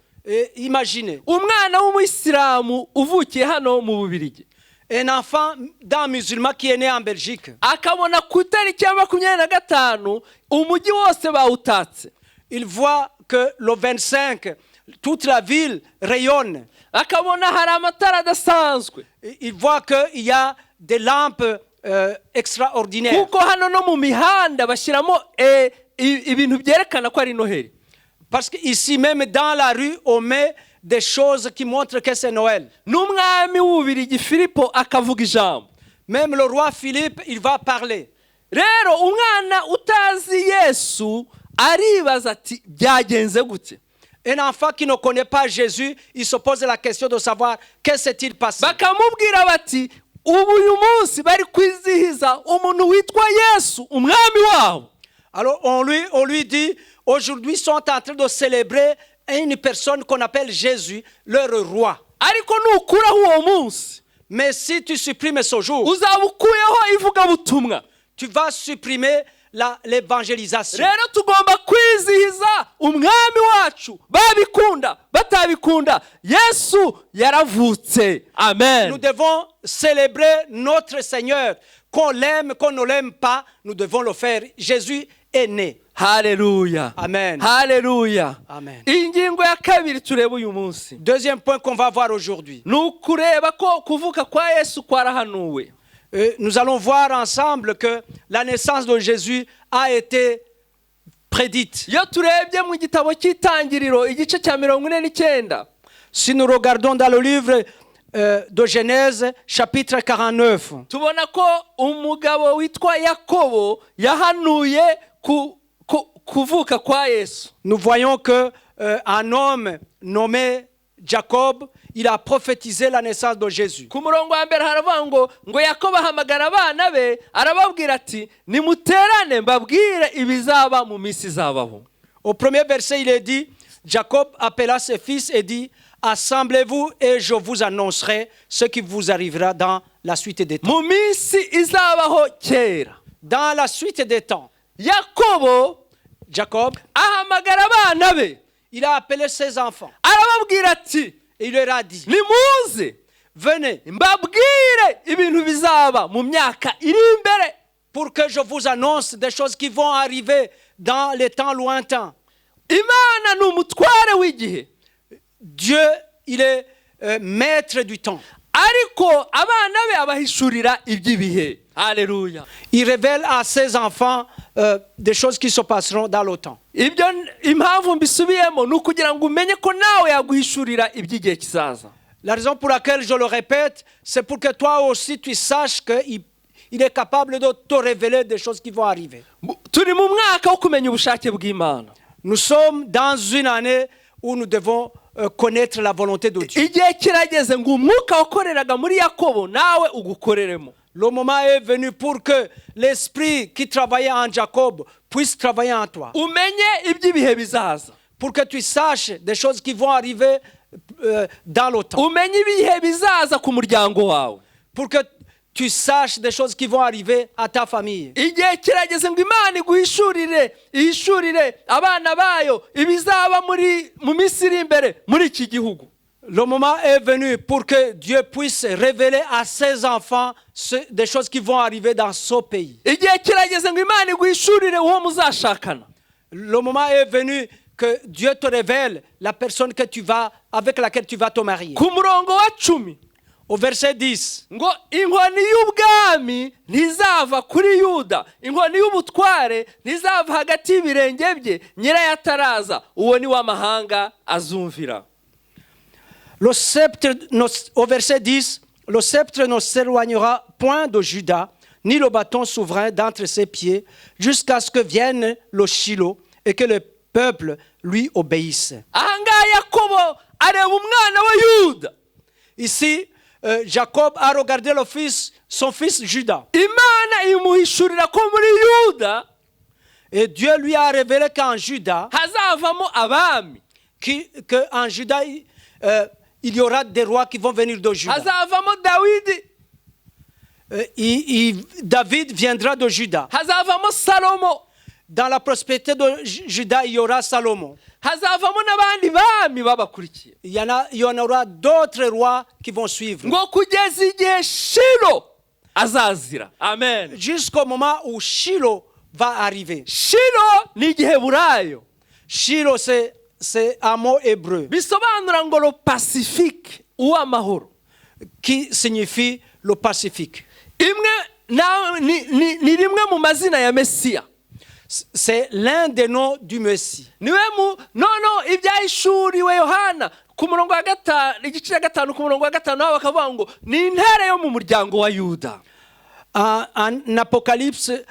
[SPEAKER 2] Imaginez,
[SPEAKER 4] umwana w'umuyisilamu uvukiye hano mu Bubiligi,
[SPEAKER 2] un enfant d'un musulman qui est né en Belgique,
[SPEAKER 4] akabona ku itariki ya 25 umujyi wose bawutatse.
[SPEAKER 2] il voit que le 25, toute la ville rayonne.
[SPEAKER 4] Akabona hari amatara adasanzwe.
[SPEAKER 2] Il voit qu'il y a des lampes extraordinaires.
[SPEAKER 4] Kuko hano no mu mihanda bashyiramo ibintu byerekana ko ari Noheli.
[SPEAKER 2] Parce qu'ici même dans la rue, on met des choses qui montrent que c'est Noël.
[SPEAKER 4] N'umwami w'Ububiligi Filipo akavuga ijambo.
[SPEAKER 2] Même le roi Philippe, il va parler.
[SPEAKER 4] Rero umwana utazi Yesu aribaza ati byagenze gute.
[SPEAKER 2] Un enfant qui ne connaît pas Jésus, il se pose la question de savoir qu'est-ce qui s'est passé.
[SPEAKER 4] Bakamubwira bati ubu uyu munsi bari kwizihiza umuntu witwa Yesu umwami wabo.
[SPEAKER 2] Alors on lui dit, aujourd'hui ils sont en train de célébrer une personne qu'on appelle Jésus, leur roi.
[SPEAKER 4] Ariko nukuraho uwo munsi,
[SPEAKER 2] Mais si tu supprimes ce jour,
[SPEAKER 4] uzabukuyeho ivugabutumwa.
[SPEAKER 2] tu vas supprimer l'évangélisation.
[SPEAKER 4] Rero tugomba kwizihiza umwami wacu, babikunda batabikunda Yesu yaravutse. Amen.
[SPEAKER 2] Nous devons célébrer notre Seigneur. Qu'on l'aime, qu'on ne l'aime pas, nous devons le faire. Jésus est né.
[SPEAKER 4] Haleluya.
[SPEAKER 2] Amen.
[SPEAKER 4] Haleluya.
[SPEAKER 2] Amen.
[SPEAKER 4] Ingingo ya kabiri tureba uyu munsi,
[SPEAKER 2] Deuxième point qu'on va voir aujourd'hui.
[SPEAKER 4] nukureba ko kuvuka kwa Yesu kwarahanuwe.
[SPEAKER 2] Nous allons voir ensemble que la naissance de Jésus a été prédite.
[SPEAKER 4] Iyo turebye mu gitabo cy'Itangiriro igice cya 49,
[SPEAKER 2] Si nous regardons dans le livre de Genèse, chapitre 49,
[SPEAKER 4] tubona ko umugabo witwa Yakobo yahanuye kuvuka kwa Yesu.
[SPEAKER 2] nous voyons que un homme nommé Jacob, il a prophétisé la naissance de Jésus.
[SPEAKER 4] Ku murongo wa mbere haravuga ngo Yakobo ahamagara abana be arababwira ati nimuterane mbabwire ibizaba mu minsi izabaho.
[SPEAKER 2] Au premier verset, il est dit, Jacob appela ses fils et dit, assemblez-vous et je vous annoncerai ce qui vous arrivera dans la suite des temps.
[SPEAKER 4] Mu minsi izabaho kera.
[SPEAKER 2] Dans la suite des temps,
[SPEAKER 4] Yakobo
[SPEAKER 2] Jacob,
[SPEAKER 4] ahamagara abana be,
[SPEAKER 2] il a appelé ses enfants
[SPEAKER 4] arababwira ati
[SPEAKER 2] et il leur a dit,
[SPEAKER 4] nimuze
[SPEAKER 2] venez
[SPEAKER 4] mbabwire ibintu bizaba mu myaka iri imbere.
[SPEAKER 2] pour que je vous annonce des choses qui vont arriver dans les temps lointains.
[SPEAKER 4] Imana ni umutware w'igihe,
[SPEAKER 2] Dieu, il est maître du temps.
[SPEAKER 4] ariko abana be abahishurira iby'ibihe. Haleluya.
[SPEAKER 2] Il révèle à ses enfants des choses qui se passeront dans le temps.
[SPEAKER 4] Ibyo impamvu mbisubiyemo ni ukugira ngo umenye ko nawe yaguhishurira iby'igihe kizaza.
[SPEAKER 2] La raison pour laquelle je le répète, c'est pour que toi aussi tu saches qu'il est capable de te révéler des choses qui vont arriver.
[SPEAKER 4] Turi mu mwaka wo kumenya ubushake bw'Imana.
[SPEAKER 2] Nous sommes dans une année où nous devons connaître la volonté de Dieu.
[SPEAKER 4] Igihe kirageze ngo umwuka wakoreraga muri Yakobo nawe ugukoreremo.
[SPEAKER 2] Le moment est venu pour que l'esprit qui travaillait en Jacob puisse travailler en toi.
[SPEAKER 4] umenye iby'ibihe bizaza,
[SPEAKER 2] Pour que tu saches des choses qui vont arriver dans le temps.
[SPEAKER 4] umenye ibihe bizaza ku muryango wawe.
[SPEAKER 2] Pour que tu saches des choses qui vont arriver à ta famille.
[SPEAKER 4] Igihe kirageze ngo Imana ihishurire abana bayo ibizaba mu minsi iri imbere muri iki gihugu.
[SPEAKER 2] Le moment est venu pour que Dieu puisse révéler à ses enfants des choses qui vont arriver dans ce pays.
[SPEAKER 4] Igihe kirageze ngo Imana ihishurire uwo muzashakana.
[SPEAKER 2] Le moment est venu que Dieu te révèle la personne avec laquelle tu vas te marier.
[SPEAKER 4] Ku murongo wa 10
[SPEAKER 2] Au verset 10,
[SPEAKER 4] ngo inkoni y'ubwami ntizava kuri Yuda, inkoni y'ubutware ntizava hagati y'ibirenge bye, nyirayo ataraza, uwo ni w'amahanga azumvira.
[SPEAKER 2] au verset 10, le sceptre ne s'éloignera point de Juda, ni le bâton souverain d'entre ses pieds, jusqu'à ce que vienne le Shilo et que le peuple lui obéisse.
[SPEAKER 4] Ahangaha Yakobo areba umwana wa Yuda.
[SPEAKER 2] Ici, Jacob a regardé son fils Judas.
[SPEAKER 4] Imana imuhishurira ko muri Yuda
[SPEAKER 2] Et Dieu lui a révélé qu'en Judas,
[SPEAKER 4] hazavamo abami,
[SPEAKER 2] qu'en Judas, il y aura des rois qui vont venir de Juda.
[SPEAKER 4] hazavamo Dawidi,
[SPEAKER 2] David viendra de Juda.
[SPEAKER 4] hazavamo Salomo,
[SPEAKER 2] Dans la prospérité de Juda, il y aura Salomon.
[SPEAKER 4] hazavamo n'abandi bami babakurikiye.
[SPEAKER 2] Il y en aura d'autres rois qui vont suivre.
[SPEAKER 4] Ngo kugeza igihe Shilo azazira. Amen.
[SPEAKER 2] Jusqu'au moment où Shilo va arriver.
[SPEAKER 4] Shilo ni igiheburayo,
[SPEAKER 2] Shilo, c'est un mot hébreu
[SPEAKER 4] bisobanura ngo lo pacifique, uw'amahoro.
[SPEAKER 2] qui signifie le Pacifique.
[SPEAKER 4] Ni rimwe mu mazina ya Mesiya.
[SPEAKER 2] C'est l'un des noms du Messie.
[SPEAKER 4] Niwe ibyahishuriwe Yohana ku murongo wa 5, igice cya 5 ku murongo wa 5 naho bakavuga ngo ni intare yo mu muryango wa Yuda.
[SPEAKER 2] En Apocalypse,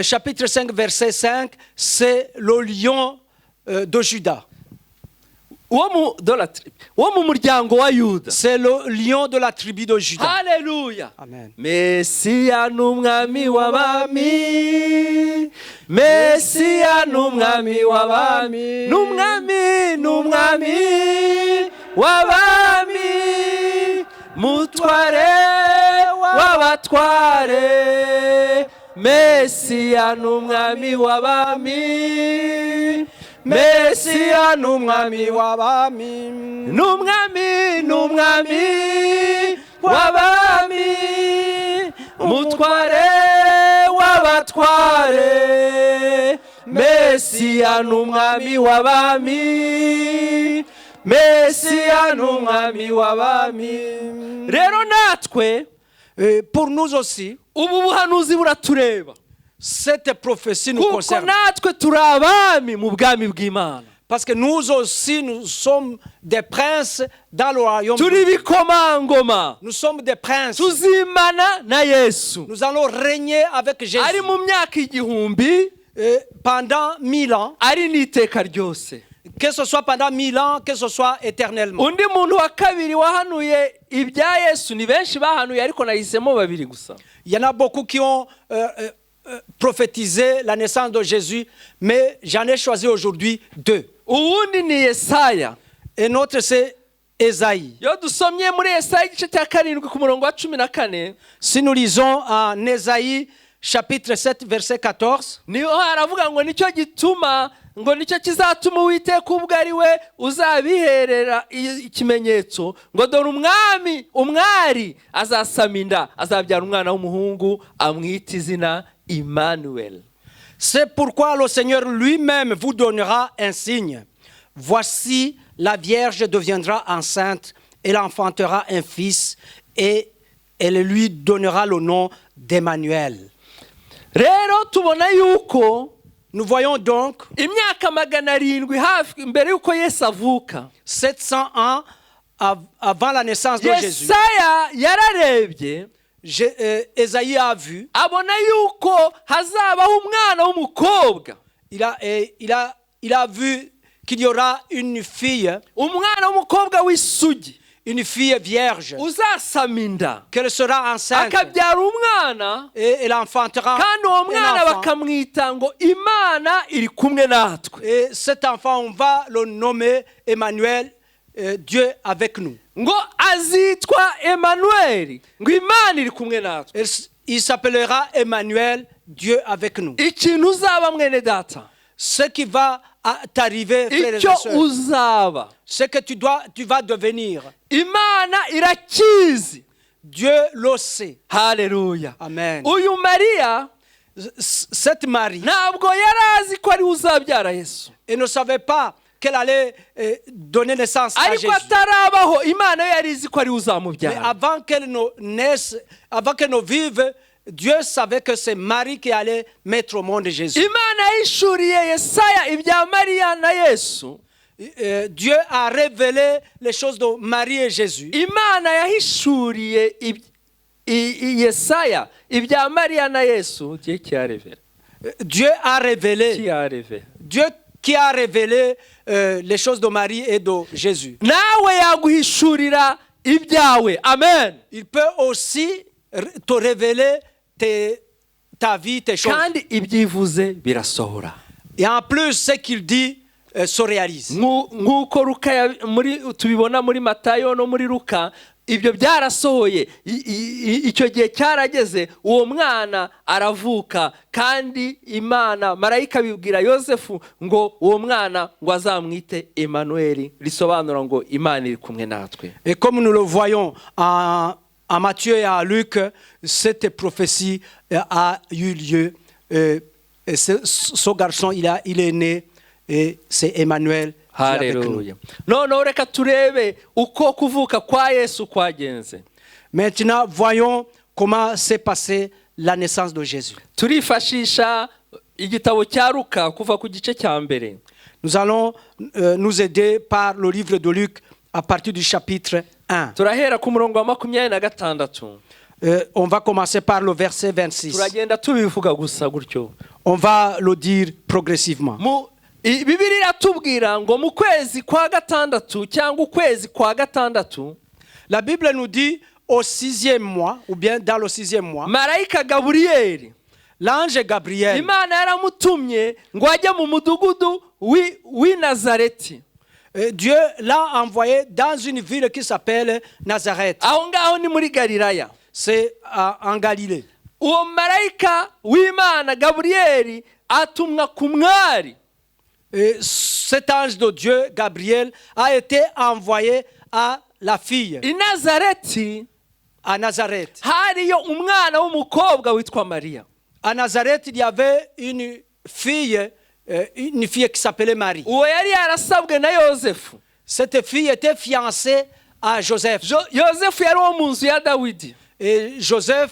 [SPEAKER 2] chapitre 5, verset 5, c'est le lion de Juda.
[SPEAKER 4] Uwo mu muryango wa Yuda.
[SPEAKER 2] C'est le lion de la tribu de Juda.
[SPEAKER 4] Haleluya.
[SPEAKER 2] Amen.
[SPEAKER 4] Mesiya n'umwami w'abami, Mesiya n'umwami w'abami, n'umwami w'abami, mutware w'abatware, Mesiya n'umwami w'abami, Mesiya n'umwami w'abami, n'umwami w'abami, mutware w'abatware, Mesiya n'umwami w'abami, Mesiya n'umwami w'abami. Rero natwe,
[SPEAKER 2] Pour nous aussi,
[SPEAKER 4] ubu buhanuzi buratureba,
[SPEAKER 2] cette prophétie nous
[SPEAKER 4] kuko
[SPEAKER 2] concerne.
[SPEAKER 4] natwe turi abami mu bwami bw'Imana.
[SPEAKER 2] Parce que nous aussi, nous sommes des princes dans le royaume.
[SPEAKER 4] Turi bikomangoma,
[SPEAKER 2] Nous sommes des princes.
[SPEAKER 4] tuzimana na Yesu.
[SPEAKER 2] Nous allons régner avec Jésus
[SPEAKER 4] Ari mu myaka igihumbi,
[SPEAKER 2] pendant 1000 ans,
[SPEAKER 4] ari n'iteka ryose.
[SPEAKER 2] que ce soit pendant 1000 ans, que ce soit éternellement.
[SPEAKER 4] Undi muntu wa kabiri wahanuye ibya Yesu, ni benshi bahanuye ariko nahisemo babiri gusa.
[SPEAKER 2] Il y en a beaucoup qui ont prophétisé la naissance de Jésus, mais j'en ai choisi aujourd'hui 2.
[SPEAKER 4] Uwundi ni Yesaya.
[SPEAKER 2] Et notre, c'est Ésaïe.
[SPEAKER 4] Iyo dusomye muri Yesaya igice cya 7 ku murongo wa 14,
[SPEAKER 2] Si nous lisons en Ésaïe, chapitre 7, verset 14,
[SPEAKER 4] niho haravuga ngo nicyo gituma, ngo nicyo kizatuma Uwiteka ubwo ari we uzabiherera ikimenyetso, ngo dore umwari azasama inda, azabyara umwana w'umuhungu, amwita izina Emmanuel.
[SPEAKER 2] c'est pourquoi le Seigneur lui-même vous donnera un signe. Voici, la Vierge deviendra enceinte, elle enfantera un fils, et elle lui donnera le nom d'Emmanuel.
[SPEAKER 4] Rero tubona yuko
[SPEAKER 2] Nous voyons donc
[SPEAKER 4] imyaka 700 hafi mbere yuko Yesu avuka,
[SPEAKER 2] 700 ans avant la naissance de Jésus.
[SPEAKER 4] Yesaya yararebye
[SPEAKER 2] Ésaïe a vu,
[SPEAKER 4] abona yuko hazabaho umwana w'umukobwa,
[SPEAKER 2] il a vu qu'il y aura une fille,
[SPEAKER 4] umwana w'umukobwa w'isugi,
[SPEAKER 2] une fille vierge,
[SPEAKER 4] uzasama inda
[SPEAKER 2] qu'elle sera enceinte
[SPEAKER 4] akabyara umwana
[SPEAKER 2] et elle enfantera
[SPEAKER 4] kandi uwo
[SPEAKER 2] un
[SPEAKER 4] mwana
[SPEAKER 2] enfant.
[SPEAKER 4] bakamwita ngo imana iri kumwe natwe.
[SPEAKER 2] Et cet enfant, on va le nommer Emmanuel, Dieu avec nous.
[SPEAKER 4] ngo azitwa Emanueli, ngo imana iri kumwe natwe.
[SPEAKER 2] Il s'appellera Emmanuel, Dieu avec nous.
[SPEAKER 4] ikintu uzaba mwene data,
[SPEAKER 2] Ce qui va t'arriver, frères et
[SPEAKER 4] icyo
[SPEAKER 2] sœurs,
[SPEAKER 4] uzaba
[SPEAKER 2] ce que tu vas devenir,
[SPEAKER 4] imana irakizi.
[SPEAKER 2] Dieu le sait.
[SPEAKER 4] Haleluya.
[SPEAKER 2] Amen.
[SPEAKER 4] uyu Mariya
[SPEAKER 2] Cette Marie,
[SPEAKER 4] ntabwo yari azi ko ari uzabyara Yesu,
[SPEAKER 2] elle ne savait pas qu'elle allait donner naissance à
[SPEAKER 4] ariko
[SPEAKER 2] Jésus.
[SPEAKER 4] atarabaho imana yo yari izi ko ari
[SPEAKER 2] Mais
[SPEAKER 4] uzamubyara.
[SPEAKER 2] avant qu'elle ne naisse, avant qu'elle ne vive, Dieu savait que c'est Marie qui allait mettre au monde Jésus.
[SPEAKER 4] imana yahishuriye Yesaya ibya Mariya na Yesu.
[SPEAKER 2] Dieu a révélé les choses de Marie et Jésus.
[SPEAKER 4] imana yahishuriye Yesaya ibya Mariya na Yesu. Dieu qui a révélé.
[SPEAKER 2] Dieu a révélé.
[SPEAKER 4] Qui a révélé.
[SPEAKER 2] Dieu qui a révélé les choses de Marie et de Jésus.
[SPEAKER 4] nawe yaguhishurira ibyawe. Amen.
[SPEAKER 2] Il peut aussi te révéler ta vie, tes choses.
[SPEAKER 4] kandi ibyivuze birasohora.
[SPEAKER 2] Et en plus, ce qu'il dit se réalise.
[SPEAKER 4] nk'uko Luka tubibona muri Matayo no muri Luka, ibyo byarasohoye. Icyo gihe cyarageze, uwo mwana aravuka, kandi imana marayika abibwira Yosefu ngo uwo mwana ngo azamwite Emanueli, risobanura ngo imana iri kumwe natwe.
[SPEAKER 2] Et comme nous le voyons en Matthieu et en Luc, cette prophétie a eu lieu. Et ce garçon, il est né, et c'est Emmanuel.
[SPEAKER 4] Haleluya. Noneho reka turebe uko kuvuka kwa Yesu kwagenze.
[SPEAKER 2] Maintenant, voyons comment s'est passée la naissance de Jésus.
[SPEAKER 4] Turifashisha igitabo cya Luka kuva ku gice cya mbere.
[SPEAKER 2] Nous allons nous aider par le livre de Luc à partir du chapitre 1.
[SPEAKER 4] Turahera ku murongo wa 26.
[SPEAKER 2] On va commencer par le verset 26.
[SPEAKER 4] Turagenda tubivuga gusa gutyo.
[SPEAKER 2] On va le dire progressivement.
[SPEAKER 4] Bibiliya iratubwira ngo mu kwezi kwa gatandatu cyangwa ukwezi kwa gatandatu,
[SPEAKER 2] la Bible nous dit au 6e mois, ou bien dans le 6e mois,
[SPEAKER 4] marayika Gaburiyeli,
[SPEAKER 2] l'ange Gabriel,
[SPEAKER 4] imana yaramutumye ngo ajye mu mudugudu w'i Nazareti.
[SPEAKER 2] Dieu l'a envoyé dans une ville qui s'appelle Nazareth.
[SPEAKER 4] Aho ngaho ni muri Galilaya.
[SPEAKER 2] C'est en Galilée.
[SPEAKER 4] Uwo marayika w'Imana Gaburiyeli atumwa ku mwari.
[SPEAKER 2] Et cet ange de Dieu, Gabriel, a été envoyé à la fille.
[SPEAKER 4] I Nazareti,
[SPEAKER 2] à Nazareth.
[SPEAKER 4] hariyo umwana w'umukobwa witwa Mariya.
[SPEAKER 2] À Nazareth, il y avait une fille qui s'appelait Marie.
[SPEAKER 4] Uwo yari yarasabwe na Yosefu.
[SPEAKER 2] Cette fille était fiancée à Joseph.
[SPEAKER 4] Yosefu yari wo mu nzu ya Dawidi.
[SPEAKER 2] Et Joseph,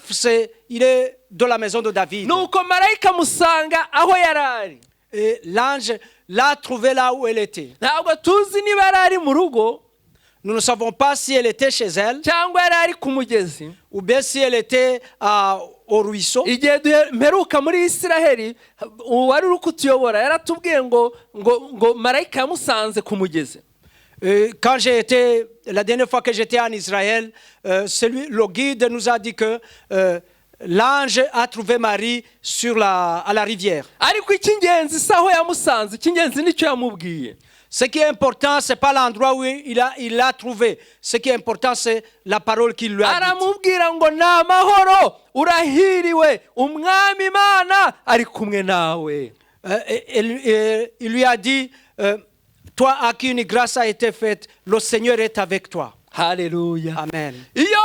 [SPEAKER 2] il est de la maison de David.
[SPEAKER 4] Nuko marayika musanga aho yarari.
[SPEAKER 2] Et l'ange l'a trouvée là où elle était.
[SPEAKER 4] Ntabwo tuzi niba yarari mu rugo,
[SPEAKER 2] nous ne savons pas si elle était chez elle,
[SPEAKER 4] cyangwa yarari ku mugezi,
[SPEAKER 2] ou bien si elle était au ruisseau.
[SPEAKER 4] Igihe duheruka muri Isiraheli, uwari uri kutuyobora yaratubwiye ngo marayika yamusanze ku mugezi.
[SPEAKER 2] Quand la dernière fois que j'étais en Israël, le guide nous a dit que l'ange a trouvé Marie à la rivière.
[SPEAKER 4] Ariko icy'ingenzi si aho yamusanze, icy'ingenzi nicyo yamubwiye.
[SPEAKER 2] Ce qui est important, ce n'est pas l'endroit où il l'a trouvé. Ce qui est important, c'est la parole qu'il lui a dit.
[SPEAKER 4] Aramubwira ngo ni amahoro, urahiriwe, umwami Imana ari kumwe nawe.
[SPEAKER 2] Il lui a dit, toi à qui une grâce a été faite, le Seigneur est avec toi.
[SPEAKER 4] Haleluya.
[SPEAKER 2] Amen.
[SPEAKER 4] Iyo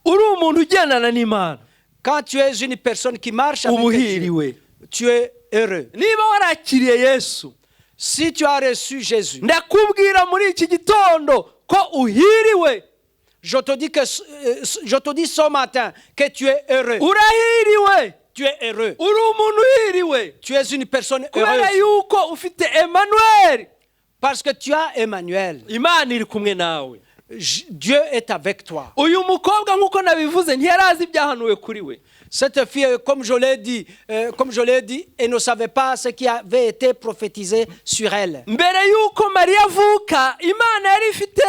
[SPEAKER 4] uri umuntu ugendana n'Imana,
[SPEAKER 2] quand tu es une personne qui marche avec Dieu, tu es heureux.
[SPEAKER 4] Niba warakiriye Yesu,
[SPEAKER 2] si tu as reçu Jésus,
[SPEAKER 4] ndakubwira muri iki gitondo ko uhiriwe.
[SPEAKER 2] Je te dis ce matin que tu es heureux.
[SPEAKER 4] Urahiriwe.
[SPEAKER 2] Tu es heureux.
[SPEAKER 4] Uri umuntu uhiriwe.
[SPEAKER 2] Tu es une personne
[SPEAKER 4] kubera
[SPEAKER 2] heureuse.
[SPEAKER 4] yuko ufite Emmanuel.
[SPEAKER 2] Parce que tu as Emmanuel.
[SPEAKER 4] Imana iri kumwe nawe.
[SPEAKER 2] Dieu est avec toi.
[SPEAKER 4] Uyu mukobwa nkuko nabivuze ntiyarazi ibyahanuwe kuri we.
[SPEAKER 2] Cette fille, comme je l'ai dit, elle ne savait pas ce qui avait été prophétisé sur elle.
[SPEAKER 4] Mbere yuko Mariya avuka, Imana yari ifite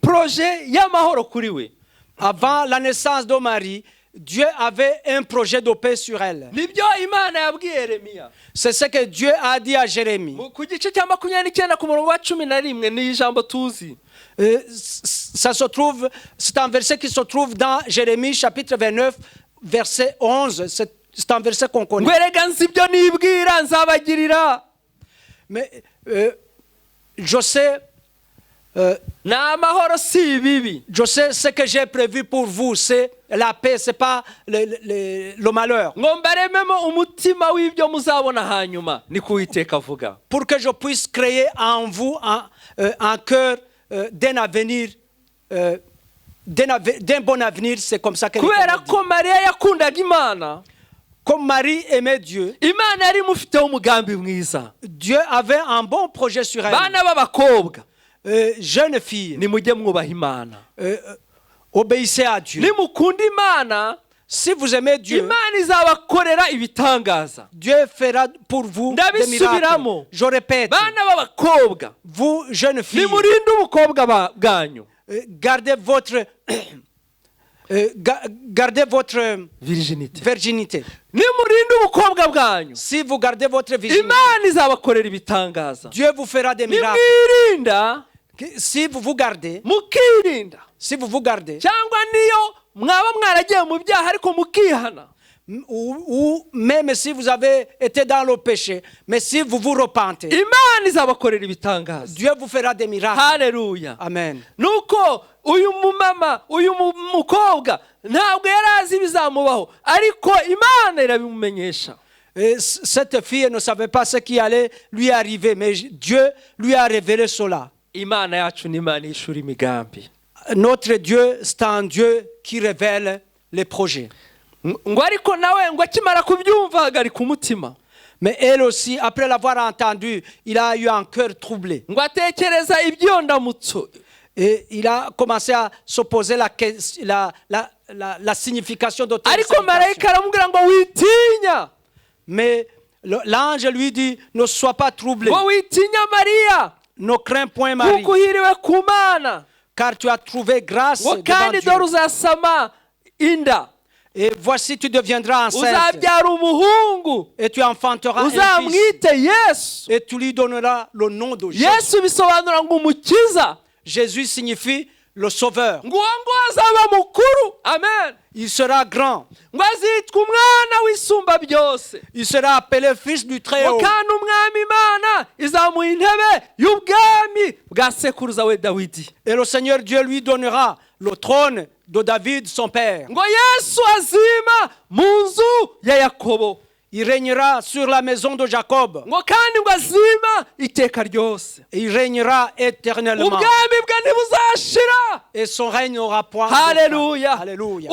[SPEAKER 4] proje y'amahoro kuri we.
[SPEAKER 2] Avant la naissance de Marie, Dieu avait un projet de paix sur elle.
[SPEAKER 4] Nibyo Imana yabwiye Yeremiya.
[SPEAKER 2] C'est ce que Dieu a dit à Jérémie.
[SPEAKER 4] Ku gice cya 29 ku murongo wa 11 ni ijambo tuzi.
[SPEAKER 2] C'est un verset qui se trouve dans Jérémie chapitre 29, verset 11. C'est un verset qu'on connaît.
[SPEAKER 4] Ngwerega nzibyo nibwira nzabagirira.
[SPEAKER 2] Mais je sais
[SPEAKER 4] je
[SPEAKER 2] sais ce que j'ai prévu pour vous, c'est la paix, c'est pas le malheur. Pour que je puisse créer en vous un cœur d'un avenir, d'un bon avenir, c'est comme ça que comme Marie aimait Dieu, Dieu avait un bon projet sur elle. Jeune fille, obéissez à Dieu. Si vous aimez Dieu, Dieu fera pour vous des miracles. Je répète, vous jeunes filles, gardez votre virginité. Si vous gardez votre virginité, Dieu vous fera des miracles. Si vous vous gardez, ou même si vous avez été dans le péché, mais si vous vous repentez, Dieu vous fera des miracles.
[SPEAKER 4] Alléluia.
[SPEAKER 2] Amen.
[SPEAKER 4] Uyu mukobwa ntabwo yarazi bizamubaho ariko Imana irabimumenyesha.
[SPEAKER 2] Cette fille ne savait pas ce qui allait lui arriver, mais Dieu lui a révélé cela.
[SPEAKER 4] Imana yacu ni Imana ishura imigambi.
[SPEAKER 2] Notre Dieu, c'est un Dieu qui révèle les projets.
[SPEAKER 4] Ngo ariko nawe ngo akimara kubyumva hagarika umutima.
[SPEAKER 2] Mais elle aussi, après l'avoir entendu, il a eu un cœur troublé.
[SPEAKER 4] Ngo atekereza ibyondamutso.
[SPEAKER 2] Et il a commencé à se poser la signification de tout ça. Mais l'ange lui dit, ne sois pas troublé. Ne crains point Marie, car tu as trouvé grâce devant Dieu. Et voici, tu deviendras enceinte. Et tu enfanteras un fils. Et tu lui donneras le nom de Jésus. Jésus signifie le sauveur.
[SPEAKER 4] Amen.
[SPEAKER 2] Il sera grand. Il sera appelé fils du Très-Haut. Et le Seigneur Dieu lui donnera le trône de David son père. Il régnera sur la maison de Jacob. Et il régnera éternellement. Et son règne n'aura point de fin.
[SPEAKER 4] Alléluia.
[SPEAKER 2] Alléluia.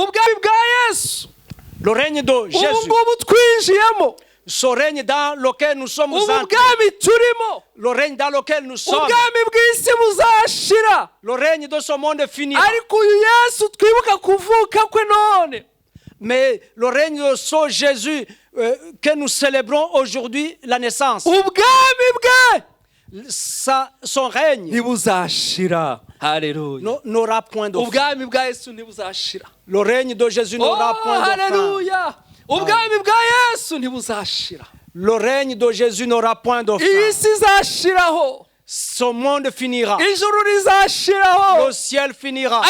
[SPEAKER 4] Le
[SPEAKER 2] règne de Jésus. Ce règne dans lequel nous sommes entrés. Le règne dans lequel nous sommes. Le règne de ce monde finira. Mais le règne de ce Jésus que nous célébrons aujourd'hui, la naissance, son règne n'aura point de fin. Le règne de Jésus n'aura point de fin. Le règne de Jésus n'aura point de fin. Ce monde finira. Le ciel finira.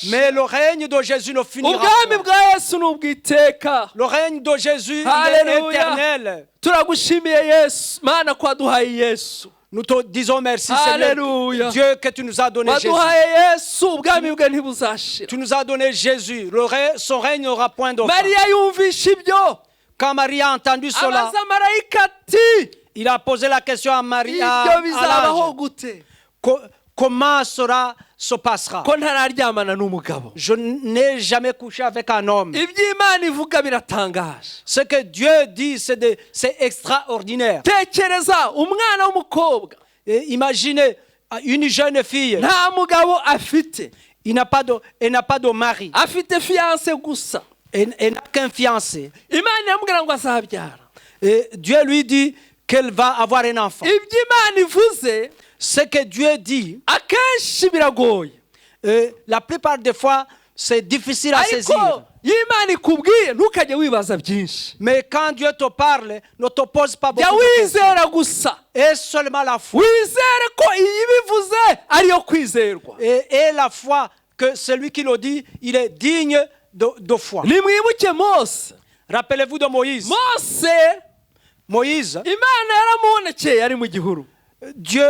[SPEAKER 2] Mais le règne de Jésus ne finira pas. Le règne de Jésus est éternel. Nous te disons merci, Seigneur Dieu, que tu nous as donné Jésus. Tu nous as donné Jésus. Son règne n'aura point de fin. Quand Marie a entendu cela, il a posé la question à Marie, à l'ange. Comment cela se passera? Je n'ai jamais couché avec un homme. Ce que Dieu dit, c'est extraordinaire. Et imaginez une jeune fille. Elle n'a pas de mari. Elle n'a qu'un fiancé. Et Dieu lui dit qu'elle va avoir un enfant. Ce que Dieu dit,
[SPEAKER 4] akenshi biragoye
[SPEAKER 2] la plupart des fois, c'est difficile à
[SPEAKER 4] ariko
[SPEAKER 2] saisir.
[SPEAKER 4] iyo Imana ikubwiye ntukajye wibaza byinshi,
[SPEAKER 2] Mais quand Dieu te parle, ne te pose pas
[SPEAKER 4] jya
[SPEAKER 2] beaucoup de questions.
[SPEAKER 4] wizera gusa,
[SPEAKER 2] Et seulement la foi.
[SPEAKER 4] wizere ko iyi ibivuze ariyo kwizerwa.
[SPEAKER 2] Et la foi, que celui qui le dit, il est digne de foi.
[SPEAKER 4] Nimwibuke Mose.
[SPEAKER 2] Rappelez-vous de Moïse. Moïse,
[SPEAKER 4] Imana yaramubonekeye ari mu gihuru.
[SPEAKER 2] Dieu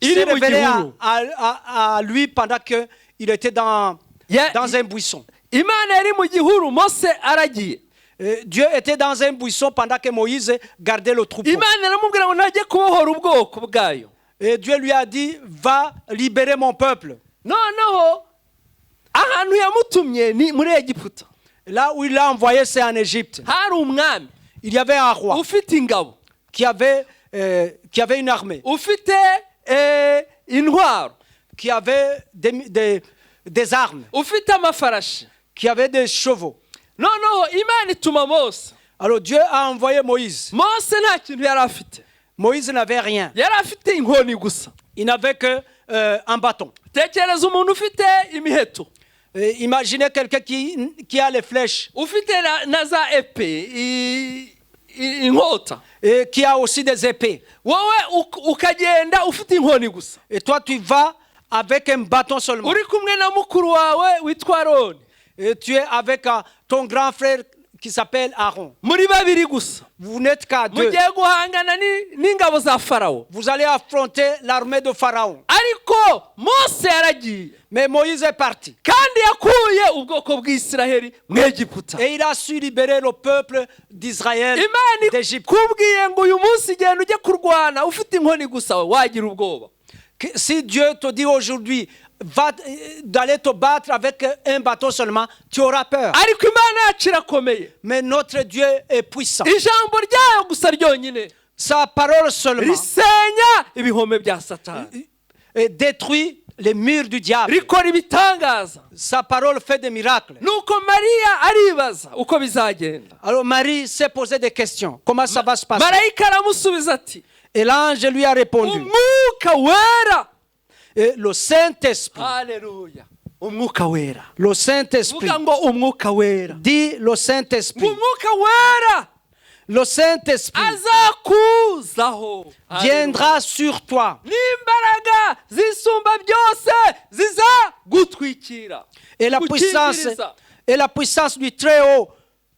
[SPEAKER 4] Il
[SPEAKER 2] s'est
[SPEAKER 4] est
[SPEAKER 2] révélé
[SPEAKER 4] Mujihuru.
[SPEAKER 2] à lui pendant qu'il était dans un buisson.
[SPEAKER 4] Imana yari mu gihuru, Mose aragiye.
[SPEAKER 2] Dieu était dans un buisson pendant que Moïse gardait le troupeau.
[SPEAKER 4] Imana iramubwira ngo ntajye kubohora ubwoko bwayo.
[SPEAKER 2] Et Dieu lui a dit, va libérer mon peuple.
[SPEAKER 4] Noneho ahantu yamutumye ni muri Egiputa.
[SPEAKER 2] Là où il l'a envoyé, c'est en Égypte.
[SPEAKER 4] Hari umwami
[SPEAKER 2] Il y avait un roi
[SPEAKER 4] ufite ingabo,
[SPEAKER 2] qui avait une armée,
[SPEAKER 4] ufite intwaro,
[SPEAKER 2] qui avait des armes,
[SPEAKER 4] ufite amafarashi.
[SPEAKER 2] qui avait des chevaux.
[SPEAKER 4] Noneho Imana ituma Mose.
[SPEAKER 2] Alors Dieu a envoyé Moïse.
[SPEAKER 4] Mose nta kintu yari afite,
[SPEAKER 2] Moïse n'avait rien.
[SPEAKER 4] yari afite inkoni gusa.
[SPEAKER 2] Il n'avait que un bâton.
[SPEAKER 4] Tekereza umuntu ufite imiheto,
[SPEAKER 2] Imaginez quelqu'un qui a les flèches
[SPEAKER 4] ufite na za epe, inkota,
[SPEAKER 2] et qui a aussi des épées.
[SPEAKER 4] wowe ukagenda ufite inkoni gusa,
[SPEAKER 2] Et toi, tu vas avec un bâton seulement.
[SPEAKER 4] uri kumwe na mukuru wawe witwa Aroni,
[SPEAKER 2] Et tu es avec ton grand frère qui s'appelle Aaron.
[SPEAKER 4] muri babiri gusa
[SPEAKER 2] Vous n'êtes qu'à deux.
[SPEAKER 4] mugiye guhangana n'ingabo za Farawo.
[SPEAKER 2] Vous allez affronter l'armée de Pharaon.
[SPEAKER 4] Ariko Mose yaragiye
[SPEAKER 2] Mais Moïse est parti.
[SPEAKER 4] kandi yakuye ubwoko bw'Isiraheli mu Egiputa.
[SPEAKER 2] Et il a su libérer le peuple d'Israël
[SPEAKER 4] Imana
[SPEAKER 2] d'Égypte.
[SPEAKER 4] ikubwiye ngo uyu munsi genda ujye kurwana ufite inkoni gusa, wagira ubwoba.
[SPEAKER 2] Si Dieu te dit aujourd'hui, va d'aller te battre avec un bâton seulement, tu auras peur.
[SPEAKER 4] Ariko Imana yacu irakomeye,
[SPEAKER 2] Mais notre Dieu est puissant.
[SPEAKER 4] ijambo ryayo gusa ryonyine
[SPEAKER 2] Sa parole seulement
[SPEAKER 4] risenya ibihome bya Satani,
[SPEAKER 2] détruit les murs du diable.
[SPEAKER 4] rikora ibitangaza.
[SPEAKER 2] Sa parole fait des miracles.
[SPEAKER 4] Nuko Mariya aribaza uko bizagenda.
[SPEAKER 2] Alors Marie s'est posé des questions. Comment ça va se passer?
[SPEAKER 4] Marayika aramusubiza ati,
[SPEAKER 2] Et l'ange lui a répondu.
[SPEAKER 4] umwuka wera.
[SPEAKER 2] Et le Saint-Esprit,
[SPEAKER 4] Haleluya, umwuka wera.
[SPEAKER 2] le Saint-Esprit,
[SPEAKER 4] Vuga ngo umwuka wera.
[SPEAKER 2] dit le Saint-Esprit,
[SPEAKER 4] Umwuka wera
[SPEAKER 2] le Saint-Esprit
[SPEAKER 4] azakuzaho,
[SPEAKER 2] viendra sur toi.
[SPEAKER 4] n'imbaraga zisumba byose zizagutwikira,
[SPEAKER 2] Et la puissance du Très-Haut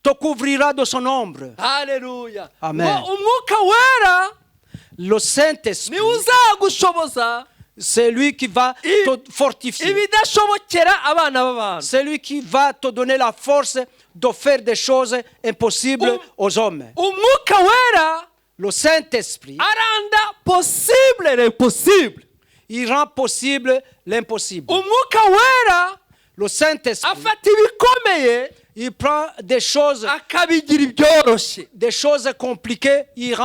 [SPEAKER 2] te couvrira de son ombre.
[SPEAKER 4] Haleluya.
[SPEAKER 2] Amen.
[SPEAKER 4] Ngo umwuka wera
[SPEAKER 2] Le Saint-Esprit,
[SPEAKER 4] ni uzagushoboza
[SPEAKER 2] c'est lui qui va te fortifier.
[SPEAKER 4] ibidashobokera abana b'abantu.
[SPEAKER 2] C'est lui qui va te donner la force de faire des choses impossibles aux hommes.
[SPEAKER 4] Umwuka wera
[SPEAKER 2] Le Saint-Esprit,
[SPEAKER 4] aranda possible l'impossible.
[SPEAKER 2] il rend possible l'impossible.
[SPEAKER 4] Umwuka wera
[SPEAKER 2] Le Saint-Esprit,
[SPEAKER 4] afata ibikomeye
[SPEAKER 2] il prend des choses
[SPEAKER 4] akabigira ibyoroshye.
[SPEAKER 2] compliquées, il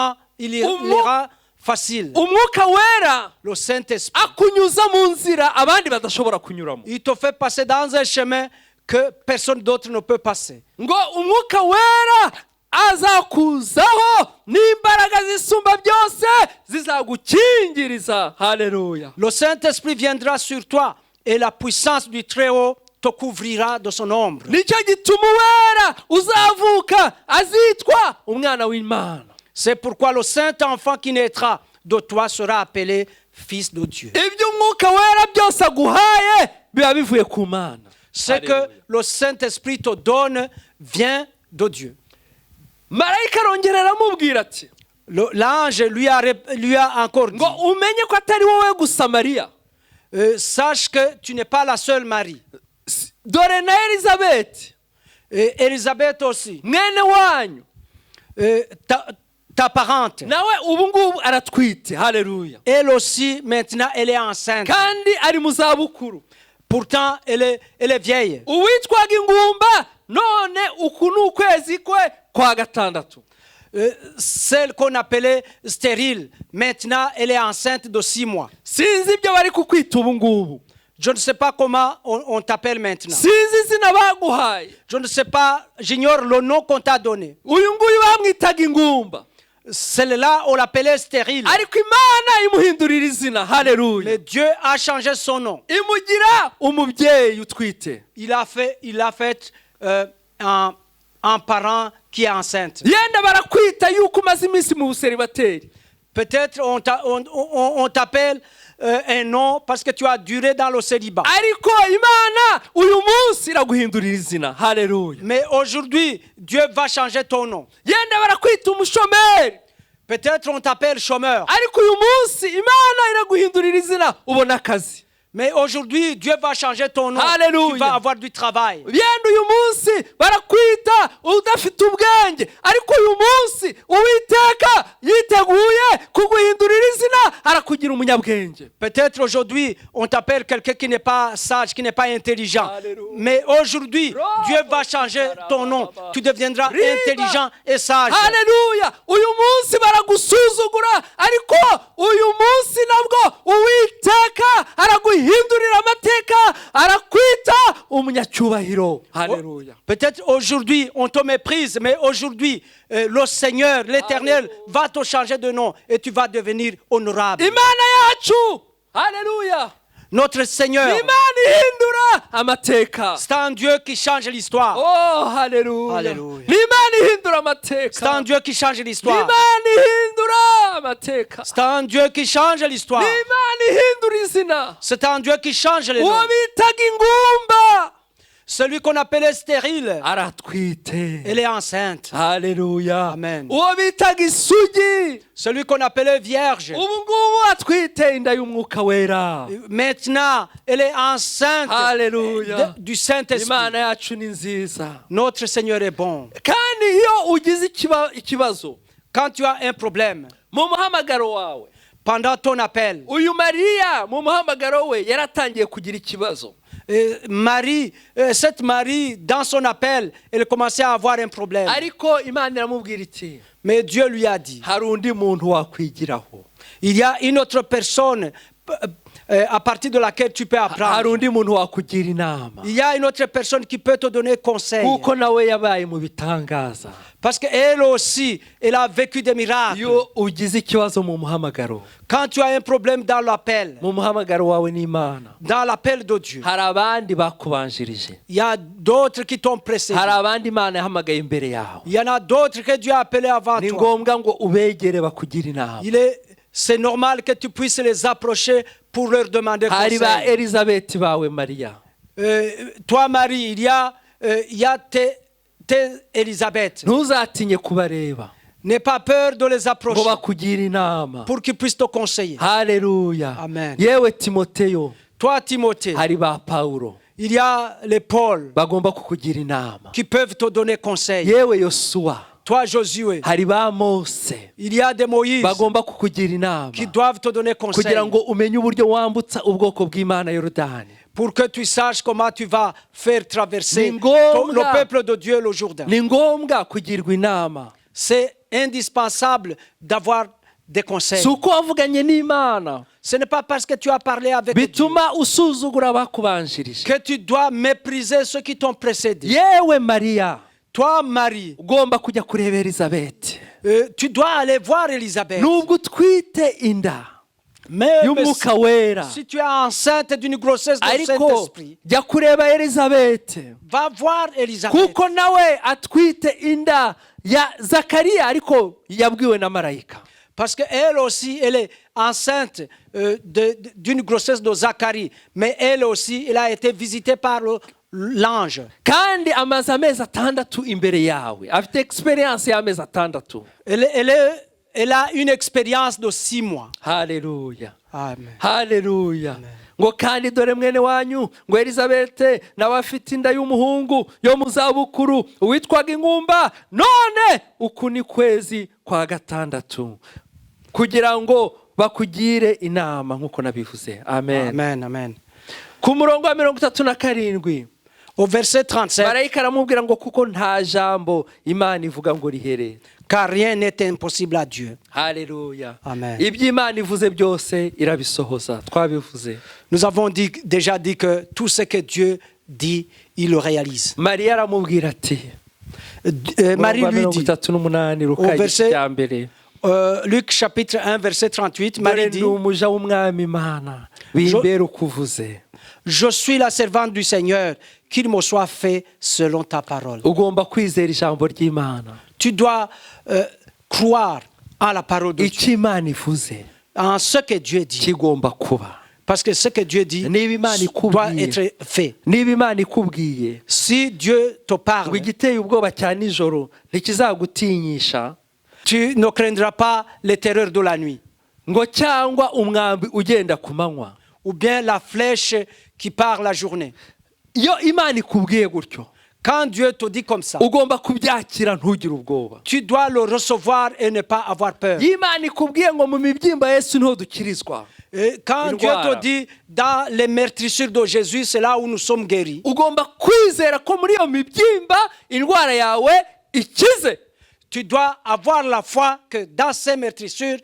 [SPEAKER 2] les rend faciles.
[SPEAKER 4] Umwuka wera
[SPEAKER 2] Le Saint-Esprit,
[SPEAKER 4] akunyuza mu nzira abandi badashobora kunyuramo.
[SPEAKER 2] il te fait passer dans un chemin que personne d'autre ne peut passer.
[SPEAKER 4] Ngo umwuka wera azakuzaho n'imbaraga zisumba byose zizagukingiriza. Haleluya.
[SPEAKER 2] Le Saint-Esprit viendra sur toi et la puissance du Très-Haut te couvrira de son ombre.
[SPEAKER 4] Nicyo gituma uwera uzavuka azitwa umwana w'Imana.
[SPEAKER 2] C'est pourquoi le Saint-Enfant qui naîtra de toi sera appelé Fils de Dieu.
[SPEAKER 4] Ibyo umwuka wera byose aguhaye biba bivuye ku Mana.
[SPEAKER 2] Ce que le Saint-Esprit te donne vient de Dieu.
[SPEAKER 4] Marayika arongera aramubwira ati,
[SPEAKER 2] L'ange lui a encore dit,
[SPEAKER 4] ngo umenye ko atari wowe gusa Mariya,
[SPEAKER 2] sache que tu n'es pas la seule Marie.
[SPEAKER 4] dore na Elizabeth
[SPEAKER 2] Et Élisabeth aussi,
[SPEAKER 4] mwene wanyu
[SPEAKER 2] ta parente.
[SPEAKER 4] nawe ubu ngubu aratwite. Haleluya.
[SPEAKER 2] Elle aussi, maintenant, elle est enceinte.
[SPEAKER 4] Kandi ari mu zabukuru.
[SPEAKER 2] Pourtant, elle est vieille.
[SPEAKER 4] Uwitwaga ingumba none uku ni ukwezi kwe kwa gatandatu.
[SPEAKER 2] Celle qu'on appelait stérile, maintenant, elle est enceinte de 6 mois.
[SPEAKER 4] Sinzi ibyo bari kukwita ubu ngubu.
[SPEAKER 2] Je ne sais pas comment on t'appelle maintenant.
[SPEAKER 4] Sinzi izina baguhaye.
[SPEAKER 2] Je ne sais pas, j'ignore le nom qu'on t'a donné.
[SPEAKER 4] Uyu nguyu bamwitaga ingumba.
[SPEAKER 2] celle-là, on l'appelait stérile.
[SPEAKER 4] ariko imana imuhindurira izina. Haleluya.
[SPEAKER 2] Mais Dieu a changé son nom.
[SPEAKER 4] imugira umubyeyi utwite.
[SPEAKER 2] Il a fait un parent qui est enceinte.
[SPEAKER 4] yenda barakwita yuko umaze iminsi mu buseribateri.
[SPEAKER 2] Peut-être on t'appelle un nom parce que tu as duré dans le célibat.
[SPEAKER 4] ariko imana uyu munsi iraguhindurira izina. Haleluya.
[SPEAKER 2] Mais aujourd'hui, Dieu va changer ton nom.
[SPEAKER 4] yenda barakwita umushomeri.
[SPEAKER 2] Peut-être on t'appelle chômeur.
[SPEAKER 4] ariko uyu munsi imana iraguhindurira izina ubona akazi.
[SPEAKER 2] Mais aujourd'hui, Dieu va changer ton nom.
[SPEAKER 4] Alléluia.
[SPEAKER 2] Tu vas avoir du travail.
[SPEAKER 4] yenda uyu munsi barakwita udafite ubwenge, ariko uyu munsi uwiteka yiteguye kuguhindurira izina arakugira umunyabwenge.
[SPEAKER 2] Peut-être aujourd'hui, on t'appelle quelqu'un qui n'est pas sage, qui n'est pas intelligent.
[SPEAKER 4] Alléluia.
[SPEAKER 2] Mais aujourd'hui, Dieu va changer ton nom. Tu deviendras intelligent et sage.
[SPEAKER 4] Haleluya. uyu munsi baragusuzugura, ariko uyu munsi nabwo uwiteka araguhindurira amateka, arakwita umunyacyubahiro. Haleluya.
[SPEAKER 2] Peut-être aujourd'hui, on te méprise, mais aujourd'hui, le Seigneur, l'Éternel, va te changer de nom et tu vas devenir honorable.
[SPEAKER 4] imana yacu, haleluya,
[SPEAKER 2] Notre Seigneur,
[SPEAKER 4] imana ihindura amateka.
[SPEAKER 2] c'est un Dieu qui change l'histoire.
[SPEAKER 4] Oh, haleluya.
[SPEAKER 2] Haleluya.
[SPEAKER 4] N'imana ihindura amateka.
[SPEAKER 2] C'est un Dieu qui change l'histoire.
[SPEAKER 4] n'imana ihindura amateka.
[SPEAKER 2] C'est un Dieu qui change l'histoire.
[SPEAKER 4] n'imana ihindura izina.
[SPEAKER 2] C'est un Dieu qui change les
[SPEAKER 4] uwo
[SPEAKER 2] noms.
[SPEAKER 4] bitaga ingumba
[SPEAKER 2] Celui qu'on appelait stérile,
[SPEAKER 4] aratwite.
[SPEAKER 2] elle est enceinte.
[SPEAKER 4] Haleluya.
[SPEAKER 2] Amen.
[SPEAKER 4] uwo bitaga isugi
[SPEAKER 2] Celui qu'on appelait vierge,
[SPEAKER 4] ubu ngubu atwite inda y'umwuka wera.
[SPEAKER 2] maintenant, elle est enceinte
[SPEAKER 4] Haleluya.
[SPEAKER 2] du Saint-Esprit.
[SPEAKER 4] imana yacu ni nziza.
[SPEAKER 2] Notre Seigneur est bon.
[SPEAKER 4] kandi iyo ugize ikibazo
[SPEAKER 2] Quand tu as un problème,
[SPEAKER 4] mu muhamagaro wawe,
[SPEAKER 2] pendant ton appel,
[SPEAKER 4] uyu mariya mu muhamagaro we yaratangiye kugira ikibazo.
[SPEAKER 2] cette Marie, dans son appel, elle commençait à avoir un problème.
[SPEAKER 4] ariko imana iramubwira iti
[SPEAKER 2] Mais Dieu lui a dit,
[SPEAKER 4] hari undi muntu wakwigiraho,
[SPEAKER 2] il y a une autre personne à partir de laquelle tu peux
[SPEAKER 4] hari
[SPEAKER 2] apprendre.
[SPEAKER 4] undi muntu wakugira inama,
[SPEAKER 2] Il y a une autre personne qui peut te donner conseil.
[SPEAKER 4] kuko nawe yabaye mu bitangaza.
[SPEAKER 2] Parce qu'elle aussi, elle a vécu des miracles.
[SPEAKER 4] iyo ugize ikibazo mu muhamagaro,
[SPEAKER 2] Quand tu as un problème dans l'appel,
[SPEAKER 4] mu muhamagaro wawe n'imana,
[SPEAKER 2] dans l'appel de Dieu,
[SPEAKER 4] hari abandi bakubanjirije,
[SPEAKER 2] il y a d'autres qui t'ont précédé.
[SPEAKER 4] hari abandi imana yahamagaye imbere yawe.
[SPEAKER 2] Il y en a d'autres que Dieu a appelés avant
[SPEAKER 4] ni
[SPEAKER 2] toi.
[SPEAKER 4] ngombwa ngo ubegere bakugira inama.
[SPEAKER 2] C'est normal que tu puisses les approcher pour leur demander
[SPEAKER 4] hari ba
[SPEAKER 2] conseil.
[SPEAKER 4] elizabeti bawe mariya,
[SPEAKER 2] Toi, Marie, il y a tes Élisabeth.
[SPEAKER 4] ntuzatinye kubareba
[SPEAKER 2] N'aie pas peur de les
[SPEAKER 4] ngo
[SPEAKER 2] approcher
[SPEAKER 4] bakugira inama.
[SPEAKER 2] pour qu'ils puissent te conseiller.
[SPEAKER 4] haleluya.
[SPEAKER 2] Amen.
[SPEAKER 4] yewe timoteyo,
[SPEAKER 2] Toi, Timothée,
[SPEAKER 4] hari ba pawulo
[SPEAKER 2] il y a les Paul
[SPEAKER 4] bagomba kukugira inama.
[SPEAKER 2] qui peuvent te donner conseil.
[SPEAKER 4] yewe yosuwa,
[SPEAKER 2] Toi, Josué,
[SPEAKER 4] hari ba mose
[SPEAKER 2] il y a des Moïse
[SPEAKER 4] bagomba kukugira inama,
[SPEAKER 2] qui doivent te donner conseil
[SPEAKER 4] kugira ngo umenye uburyo wambutsa ubwoko bw'imana yorodani.
[SPEAKER 2] pour que tu saches comment tu vas faire traverser
[SPEAKER 4] Ni ngombwa.
[SPEAKER 2] le peuple de Dieu le Jourdain.
[SPEAKER 4] ni ngombwa kugirwa inama.
[SPEAKER 2] C'est indispensable d'avoir des conseils.
[SPEAKER 4] si uko wavuganye n'imana
[SPEAKER 2] Ce n'est pas parce que tu as parlé avec Dieu
[SPEAKER 4] bituma usuzugura abakubanjirije.
[SPEAKER 2] que tu dois mépriser ceux qui t'ont précédé.
[SPEAKER 4] yewe mariya,
[SPEAKER 2] Toi, Marie,
[SPEAKER 4] ugomba kujya kureba elizabeti,
[SPEAKER 2] tu dois aller voir Élisabeth.
[SPEAKER 4] nubwo utwite inda
[SPEAKER 2] Mais
[SPEAKER 4] y'umwuka wera,
[SPEAKER 2] si tu es enceinte d'une grossesse du
[SPEAKER 4] ariko
[SPEAKER 2] Saint-Esprit,
[SPEAKER 4] jya kureba elizabeti,
[SPEAKER 2] va voir Élisabeth.
[SPEAKER 4] kuko nawe atwite inda ya zakariya, ariko yabwiwe na marayika.
[SPEAKER 2] Parce qu'elle aussi, elle est enceinte d'une grossesse de Zacharie. Mais elle aussi, elle a été visitée par l'ange.
[SPEAKER 4] kandi amaze amezi atandatu imbere yawe, afite experience y'amezi atandatu.
[SPEAKER 2] Elle a une expérience de 6 mois.
[SPEAKER 4] haleluya.
[SPEAKER 2] Amen.
[SPEAKER 4] haleluya. ngo kandi dore mwene wanyu ngo elizabete nawe afite inda y'umuhungu yo mu zabukuru uwitwaga ingumba, none uku ni kwezi kwa gatandatu, kugira ngo bakugire inama nk'uko nabivuze. Amen.
[SPEAKER 2] Amen, amen.
[SPEAKER 4] ku murongo wa 37,
[SPEAKER 2] Au verset 37,
[SPEAKER 4] marayika aramubwira ngo kuko nta jambo imana ivuga ngo rihere.
[SPEAKER 2] car rien n'est impossible à Dieu.
[SPEAKER 4] haleluya.
[SPEAKER 2] Amen.
[SPEAKER 4] ibyo imana ivuze byose irabisohoza. twabivuze.
[SPEAKER 2] Nous avons déjà dit que tout ce que Dieu dit, il le réalise.
[SPEAKER 4] mariya aramubwira ati,
[SPEAKER 2] Marie lui dit,
[SPEAKER 4] 38 Luka
[SPEAKER 2] au verset,
[SPEAKER 4] cya mbere,
[SPEAKER 2] Luc chapitre 1 verset 38, Marie
[SPEAKER 4] dore
[SPEAKER 2] dit,
[SPEAKER 4] ndi umuja w'umwami imana bimbere ukuvuze.
[SPEAKER 2] je suis la servante du Seigneur, qu'il me soit fait selon ta parole.
[SPEAKER 4] Ugomba kwizera ijambo ry'Imana,
[SPEAKER 2] Tu dois croire en la parole de Dieu,
[SPEAKER 4] icyo Imana ivuze
[SPEAKER 2] en ce que Dieu dit.
[SPEAKER 4] kigomba kuba.
[SPEAKER 2] Parce que ce que Dieu dit
[SPEAKER 4] Niba Imana
[SPEAKER 2] doit
[SPEAKER 4] ikubwiye,
[SPEAKER 2] être fait.
[SPEAKER 4] niba Imana ikubwiye
[SPEAKER 2] Si Dieu te
[SPEAKER 4] ngo
[SPEAKER 2] parle,
[SPEAKER 4] igiteye ubwoba cya nijoro ntikizagutinyisha,
[SPEAKER 2] tu ne craindras pas les terreurs de la nuit,
[SPEAKER 4] ngo cyangwa umwambi ugenda ku manywa.
[SPEAKER 2] ou bien la flèche qui part la journée.
[SPEAKER 4] Iyo Imana ikubwiye gutyo,
[SPEAKER 2] Quand Dieu te dit comme ça,
[SPEAKER 4] ugomba kubyakira ntugire ubwoba.
[SPEAKER 2] tu dois le recevoir et ne pas avoir peur.
[SPEAKER 4] Iyo Imana ikubwiye ngo mu mibyimba Yesu niho dukirizwa,
[SPEAKER 2] Et quand Dieu te dit dans les meurtrissures de Jésus, c'est là où nous sommes guéris.
[SPEAKER 4] ugomba kwizera ko muri iyo mibyimba indwara yawe ikize.
[SPEAKER 2] Tu dois avoir la foi que dans ces meurtrissures,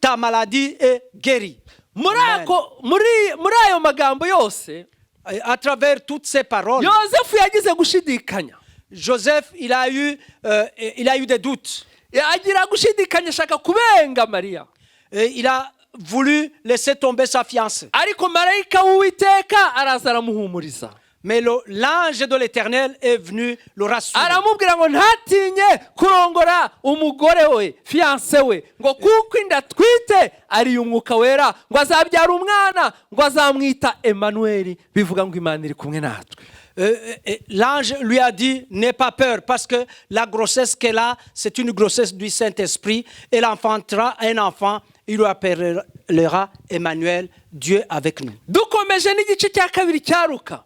[SPEAKER 2] ta maladie est guérie.
[SPEAKER 4] muri ayo magambo yose,
[SPEAKER 2] Et à travers toutes ces paroles,
[SPEAKER 4] Yosefu yagize gushidikanya.
[SPEAKER 2] Joseph, il a eu des doutes.
[SPEAKER 4] Agira gushidikanya, ashaka kubenga Mariya.
[SPEAKER 2] Et il a voulu laisser tomber sa fiancée.
[SPEAKER 4] Ariko marayika w'Uwiteka araza aramuhumuriza,
[SPEAKER 2] Mais l'ange de l'Éternel est venu le rassurer.
[SPEAKER 4] aramubwira ngo ntatinye kurongora umugore we, fiancé we, ngo kuko inda atwite ari umwuka wera, ngo azabyara umwana, ngo azamwita Emmanuel, bivuga ngo Imana iri kumwe natwe.
[SPEAKER 2] L'ange lui a dit, n'aie pas peur, parce que la grossesse qu'elle a, c'est une grossesse du Saint-Esprit. Elle enfantera un enfant, il lui appellera Emmanuel, Dieu avec nous.
[SPEAKER 4] Dukomeje n'igice cya kabiri cya Luka,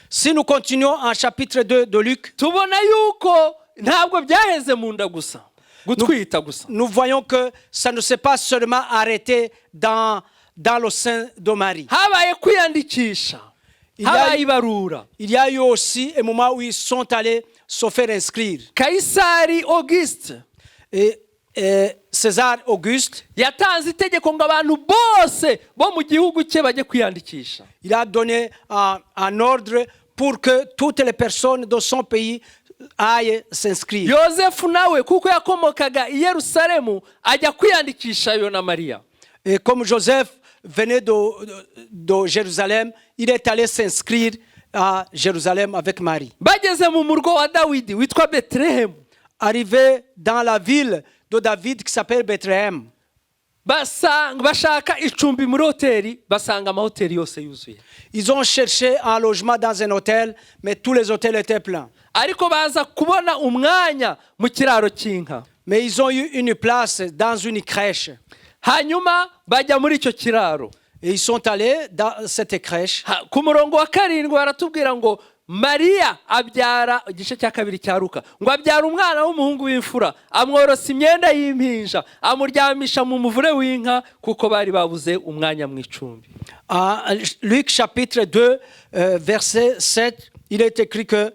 [SPEAKER 2] Si nous continuons en chapitre 2 de Luc,
[SPEAKER 4] tubona yuko ntabwo byaheze mu nda gusa, gutwita gusa.
[SPEAKER 2] nous voyons que ça ne s'est pas seulement arrêté dans le sein de Marie.
[SPEAKER 4] Habaye kwiyandikisha, habaye ibarura.
[SPEAKER 2] Il y a eu aussi un moment où ils sont allés se faire inscrire.
[SPEAKER 4] Kayisari Auguste
[SPEAKER 2] Et César Auguste,
[SPEAKER 4] yatanze itegeko ngo abantu bose bo mu gihugu cye bajye kwiyandikisha.
[SPEAKER 2] il a donné un ordre pour que toutes les personnes de son pays aillent s'inscrire.
[SPEAKER 4] Yosefu nawe kuko yakomokaga i Yerusalemu ajya kwiyandikishayo na Mariya.
[SPEAKER 2] Et comme Joseph venait de Jérusalem, il est allé s'inscrire à Jérusalem avec Marie.
[SPEAKER 4] Bageze mu murwa wa Dawidi witwa Betelehemu,
[SPEAKER 2] Arrivé dans la ville de David qui s'appelle Bethléem,
[SPEAKER 4] bashaka icumbi muri hoteli, basanga amahoteli yose yuzuye.
[SPEAKER 2] ils ont cherché un logement dans un hôtel, mais tous les hôtels étaient pleins.
[SPEAKER 4] Ariko baza kubona umwanya mu kiraro cy'inka.
[SPEAKER 2] Mais ils ont eu une place dans une crèche.
[SPEAKER 4] Hanyuma bajya muri icyo kiraro.
[SPEAKER 2] Et ils sont allés dans cette crèche.
[SPEAKER 4] Ku murongo wa 7 baratubwira ngo Mariya abyara, igice cya kabiri cya Luka, ngo abyara umwana w'umuhungu w'imfura, amworosa imyenda y'impinja, amuryamisha mu muvure w'inka kuko bari babuze umwanya mu icumbi.
[SPEAKER 2] Luc chapitre 2, verset 7, il est écrit que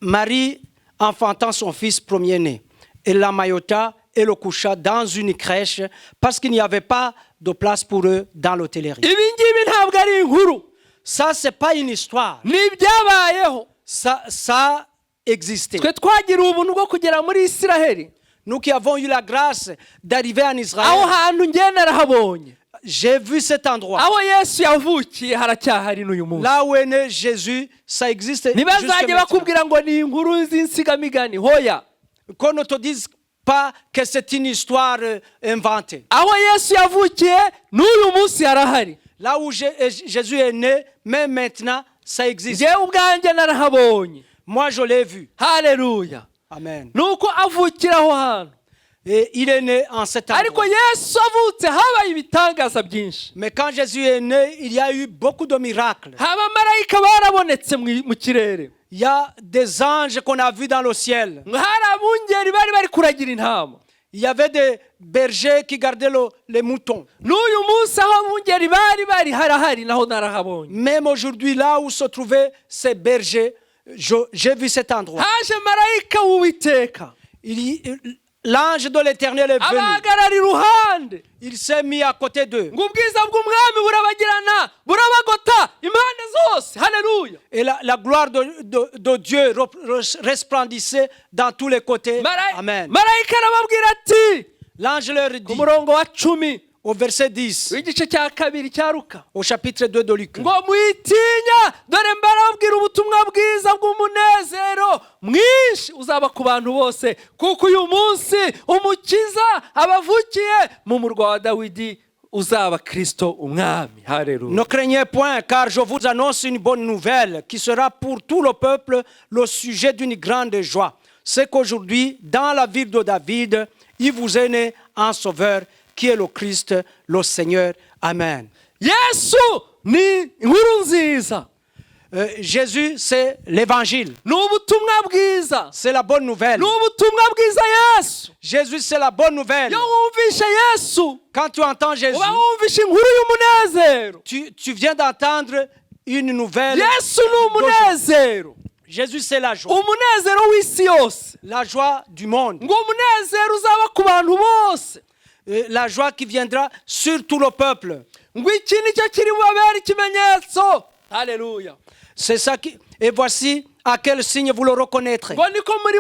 [SPEAKER 2] Marie enfantant son fils premier-né, elle l'emmaillota et le coucha dans une crèche parce qu'il n'y avait pas de place pour eux dans l'hôtellerie.
[SPEAKER 4] Ibi ngibi ntabwo ari inkuru,
[SPEAKER 2] Ça, c'est pas une histoire.
[SPEAKER 4] ni ibyabayeho.
[SPEAKER 2] Ça existait.
[SPEAKER 4] Twe twagira ubuntu bwo kugera muri Isiraheli,
[SPEAKER 2] Nous qui avons eu la grâce d'arriver en
[SPEAKER 4] aho
[SPEAKER 2] Israël,
[SPEAKER 4] hantu njye narahabonye.
[SPEAKER 2] j'ai vu cet endroit.
[SPEAKER 4] Aho Yesu yavukiye haracyahari n'uyu munsi.
[SPEAKER 2] Là où est né Jésus, ça existe jusque
[SPEAKER 4] Ntibazajye
[SPEAKER 2] maintenant.
[SPEAKER 4] bakubwira ngo ni inkuru z'insigamigani, hoya.
[SPEAKER 2] Qu'on ne te dise pas que c'est une histoire inventée.
[SPEAKER 4] Aho Yesu yavukiye n'uyu munsi harahari.
[SPEAKER 2] Là où Jésus est né, même maintenant, ça existe.
[SPEAKER 4] Njyewe ubwanjye narahabonye.
[SPEAKER 2] Moi, je l'ai vu.
[SPEAKER 4] Haleluya.
[SPEAKER 2] Amen.
[SPEAKER 4] Nuko avukira aho hantu.
[SPEAKER 2] Et il est né en cet
[SPEAKER 4] Ariko
[SPEAKER 2] endroit.
[SPEAKER 4] Yesu avutse habaye ibitangaza byinshi.
[SPEAKER 2] Mais quand Jésus est né, il y a eu beaucoup de miracles.
[SPEAKER 4] Abamarayika barabonetse mu kirere.
[SPEAKER 2] Il y a des anges qu'on a vus dans le ciel.
[SPEAKER 4] Hari abungeri bari kuragira intama.
[SPEAKER 2] Il y avait des bergers qui gardaient les moutons.
[SPEAKER 4] N'uyu munsi aho abungeri bari harahari naho narahabonye.
[SPEAKER 2] Même aujourd'hui, là où se trouvaient ces bergers, j'ai vu cet endroit.
[SPEAKER 4] Haje marayika w'Uwiteka,
[SPEAKER 2] L'ange de l'Éternel est venu.
[SPEAKER 4] abahagarara iruhande.
[SPEAKER 2] Il s'est mis à côté d'eux.
[SPEAKER 4] Ngo ubwiza bw'umwami burabagirana, burabagota impande zose. Haleluya.
[SPEAKER 2] Et la gloire de Dieu resplendissait dans tous les côtés. Amen.
[SPEAKER 4] Marayika arababwira ati,
[SPEAKER 2] L'ange leur
[SPEAKER 4] ku
[SPEAKER 2] dit
[SPEAKER 4] murongo wa 10
[SPEAKER 2] au verset 10,
[SPEAKER 4] w'igice cya 2 cya Luka
[SPEAKER 2] au chapitre 2 de Luc,
[SPEAKER 4] ngo mwitinya dore mbarabwira ubutumwa bwiza bw'umunezero mwinshi uzaba ku bantu bose kuko uyu munsi umukiza abavukiye mu murwa wa Dawidi uzaba Kristo umwami. Haleluya.
[SPEAKER 2] ne craignez point, car je vous annonce une bonne nouvelle qui sera pour tout le peuple le sujet d'une grande joie. C'est qu'aujourd'hui, dans la ville de David, il vous est né un sauveur qui est le Christ, le Seigneur. Amen.
[SPEAKER 4] Yesu ni inkuru nziza,
[SPEAKER 2] Jésus, c'est l'évangile.
[SPEAKER 4] ni ubutumwa bwiza,
[SPEAKER 2] C'est la bonne nouvelle.
[SPEAKER 4] ni ubutumwa bwiza Yesu.
[SPEAKER 2] Jésus, c'est la bonne nouvelle.
[SPEAKER 4] Iyo wumvishe Yesu
[SPEAKER 2] Quand tu entends Jésus,
[SPEAKER 4] uba wumvishe inkuru y'umunezero.
[SPEAKER 2] tu viens d'entendre une nouvelle.
[SPEAKER 4] Yesu ni umunezero,
[SPEAKER 2] Jésus, c'est la joie.
[SPEAKER 4] umunezero w'isi yose,
[SPEAKER 2] La joie du monde.
[SPEAKER 4] ngo umunezero uzaba ku bantu bose,
[SPEAKER 2] La joie qui viendra sur tout le peuple.
[SPEAKER 4] ngo iki nicyo kiri bubabere ikimenyetso. Haleluya.
[SPEAKER 2] C'est ça qui... Et voici à quel signe vous le reconnaîtrez.
[SPEAKER 4] ngo niko muri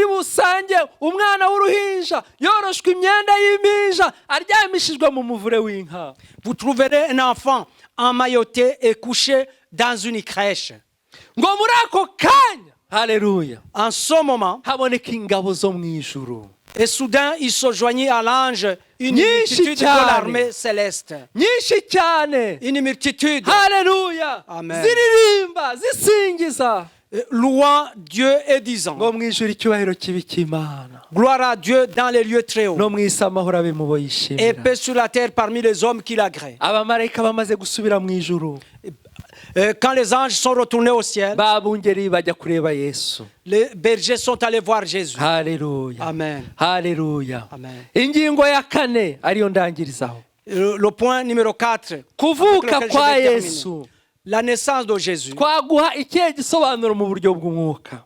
[SPEAKER 4] busange umwana w'uruhinja yoroshwe imyenda y'impinja aryamishijwe mu muvure w'inka.
[SPEAKER 2] Vous trouverez un enfant emmailloté et couché dans une crèche.
[SPEAKER 4] ngo muri ako kanya, haleluya,
[SPEAKER 2] En ce moment,
[SPEAKER 4] haboneka ingabo zo mu ijuru
[SPEAKER 2] et soudain, il se joignit à l'ange une
[SPEAKER 4] Nyinshi
[SPEAKER 2] multitude de
[SPEAKER 4] cyane.
[SPEAKER 2] l'armée céleste.
[SPEAKER 4] nyinshi cyane,
[SPEAKER 2] Une multitude
[SPEAKER 4] haleluya,
[SPEAKER 2] Amen.
[SPEAKER 4] ziririmba zisingiza,
[SPEAKER 2] louant Dieu et disant,
[SPEAKER 4] ngo mu ijuru icyubahiro kibi cy'Imana,
[SPEAKER 2] gloire à Dieu dans les lieux très hauts
[SPEAKER 4] no mu isi amahoro abe mu bo
[SPEAKER 2] et
[SPEAKER 4] yishimira.
[SPEAKER 2] paix sur la terre parmi les hommes qui l'agréent.
[SPEAKER 4] abamarayika bamaze gusubira mu ijuru,
[SPEAKER 2] Quand les anges sont retournés au ciel,
[SPEAKER 4] babungeri bajya kureba Yesu.
[SPEAKER 2] les bergers sont allés voir Jésus.
[SPEAKER 4] Haleluya,
[SPEAKER 2] Amen.
[SPEAKER 4] haleluya.
[SPEAKER 2] Amen.
[SPEAKER 4] Ingingo ya 4 ariyo ndangirizaho,
[SPEAKER 2] Le point numéro 4,
[SPEAKER 4] kuvuka
[SPEAKER 2] avec lequel je
[SPEAKER 4] kwa
[SPEAKER 2] vais terminer.
[SPEAKER 4] Yesu
[SPEAKER 2] La naissance de Jésus.
[SPEAKER 4] twaguha ikihe gisobanuro mu buryo bw'umwuka?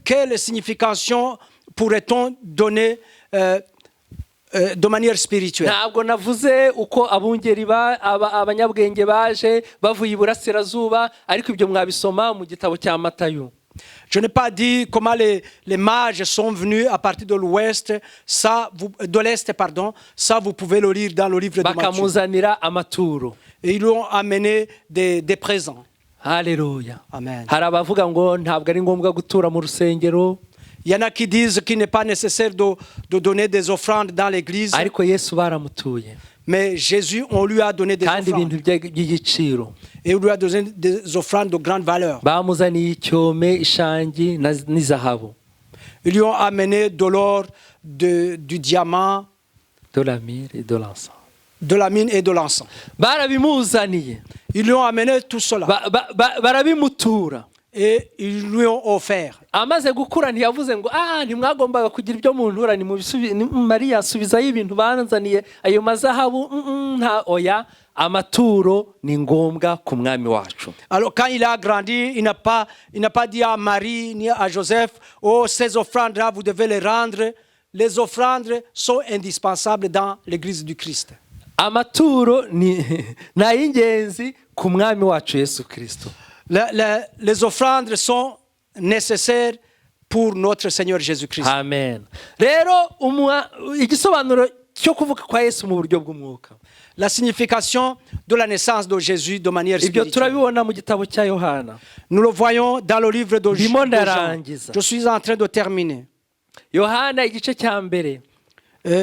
[SPEAKER 2] Quelle signification pourrait-on donner de manière spirituelle?
[SPEAKER 4] Ntabwo navuze uko abungeri abanyabwenge baje bavuye iburasirazuba, ariko ibyo mwabisoma mu gitabo cya Matayo.
[SPEAKER 2] Je n'ai pas dit comment les mages sont venus à partir de l'ouest, de l'est, pardon. Ça, vous pouvez le lire dans le livre de Matthieu.
[SPEAKER 4] bakamuzanira amaturo.
[SPEAKER 2] Et ils lui ont amené des présents.
[SPEAKER 4] Haleluya.
[SPEAKER 2] Amen.
[SPEAKER 4] Hari abavuga ngo ntabwo ari ngombwa gutura mu rusengero,
[SPEAKER 2] Il y en a qui disent qu'il n'est pas nécessaire de donner des offrandes dans l'église.
[SPEAKER 4] ariko Yesu baramutuye,
[SPEAKER 2] Mais Jésus, on lui a donné des
[SPEAKER 4] kandi
[SPEAKER 2] offrandes.
[SPEAKER 4] ibintu by'igiciro.
[SPEAKER 2] Et on lui a donné des offrandes de grande valeur.
[SPEAKER 4] Bamuzaniye icyome, ishangi n'izahabu,
[SPEAKER 2] Ils lui ont amené de l'or, du diamant,
[SPEAKER 4] de la myrrhe et de l'encens.
[SPEAKER 2] de la mine et de l'encens.
[SPEAKER 4] Barabimuzaniye,
[SPEAKER 2] Ils lui ont amené tout cela.
[SPEAKER 4] barabimutura.
[SPEAKER 2] Et ils lui ont offert.
[SPEAKER 4] Amaze gukura ntiyavuze ngo ntimwagombaga kugira ibyo muntura, Mariya asubizayo ibintu banzaniye, ayo mazahabu nta oya. Amaturo ni ngombwa ku mwami wacu.
[SPEAKER 2] Alors quand il a grandi, il n'a pas dit à Marie ni à Joseph, oh, ces offrandes-là, vous devez les rendre. Les offrandes sont indispensables dans l'église du Christ.
[SPEAKER 4] Amaturo ni ay'ingenzi ku mwami wacu Yesu Kristo.
[SPEAKER 2] Les offrandes sont nécessaires pour notre Seigneur Jésus-Christ.
[SPEAKER 4] Amen. Rero igisobanuro cyo kuvuka kwa Yesu mu buryo bw'umwuka,
[SPEAKER 2] La signification de la naissance de Jésus de manière
[SPEAKER 4] ibyo
[SPEAKER 2] spirituelle.
[SPEAKER 4] turabibona mu gitabo cya Yohana.
[SPEAKER 2] Nous le voyons dans le livre de
[SPEAKER 4] Ndimo
[SPEAKER 2] Jean.
[SPEAKER 4] ndarangiza.
[SPEAKER 2] Je suis en train de terminer.
[SPEAKER 4] Yohana igice cya mbere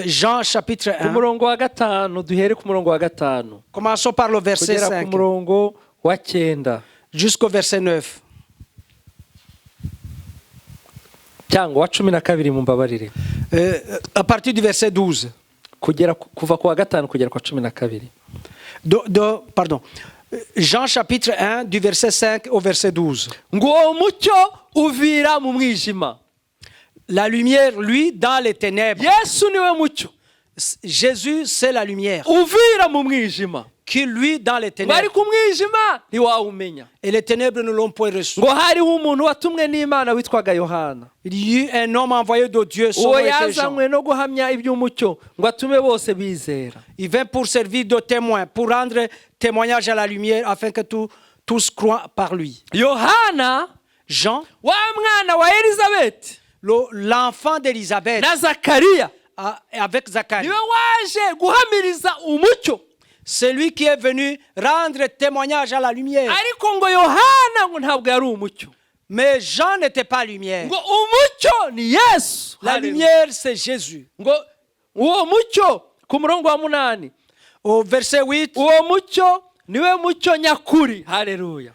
[SPEAKER 2] Jean chapitre
[SPEAKER 4] ku
[SPEAKER 2] 1.
[SPEAKER 4] murongo wa 5, duhere ku murongo wa 5
[SPEAKER 2] Commençons par le verset
[SPEAKER 4] kugera ku
[SPEAKER 2] 5
[SPEAKER 4] murongo wa 9
[SPEAKER 2] jusqu'au verset 9.
[SPEAKER 4] cyangwa wa 12 mumbabarire,
[SPEAKER 2] À partir du verset 12.
[SPEAKER 4] kuva ku wa 5 kugera ku wa 12.
[SPEAKER 2] Pardon. Jean chapitre 1 du verset 5 au verset 12.
[SPEAKER 4] ngo uwo mucyo uvira mu mwijima.
[SPEAKER 2] La lumière, lui, dans les ténèbres.
[SPEAKER 4] Yesu niwe mucyo
[SPEAKER 2] Jésus, c'est la lumière.
[SPEAKER 4] uvira mu mwijima,
[SPEAKER 2] Qui, lui, dans les
[SPEAKER 4] bari
[SPEAKER 2] ténèbres.
[SPEAKER 4] ku mwijima ntiwawumenya.
[SPEAKER 2] Et les ténèbres ne l'ont point reçu.
[SPEAKER 4] ngo hariho umuntu watumwe n'Imana witwaga Yohana,
[SPEAKER 2] Il y eut un homme envoyé de Dieu, son
[SPEAKER 4] uwo
[SPEAKER 2] nom était Jean.
[SPEAKER 4] yazanywe no guhamya iby'umucyo ngo atume bose bizera.
[SPEAKER 2] Il vint pour servir de témoin, pour rendre témoignage à la lumière, afin que tous croient par lui.
[SPEAKER 4] Yohana
[SPEAKER 2] Jean,
[SPEAKER 4] wa mwana wa Elizabeti,
[SPEAKER 2] l'enfant d'Élisabeth
[SPEAKER 4] na zakariya
[SPEAKER 2] avec Zacharie.
[SPEAKER 4] niwe waje guhamiriza umucyo.
[SPEAKER 2] C'est lui qui est venu rendre témoignage à la lumière.
[SPEAKER 4] ariko ngo yohana ngo ntabwo yari umucyo,
[SPEAKER 2] Mais Jean n'était pas lumière.
[SPEAKER 4] ngo umucyo ni yesu.
[SPEAKER 2] La
[SPEAKER 4] Haleluya.
[SPEAKER 2] lumière, c'est Jésus.
[SPEAKER 4] ngo uwo mucyo ku murongo wa 8,
[SPEAKER 2] Au verset 8,
[SPEAKER 4] uwo mucyo niwe mucyo nyakuri. Haleluya.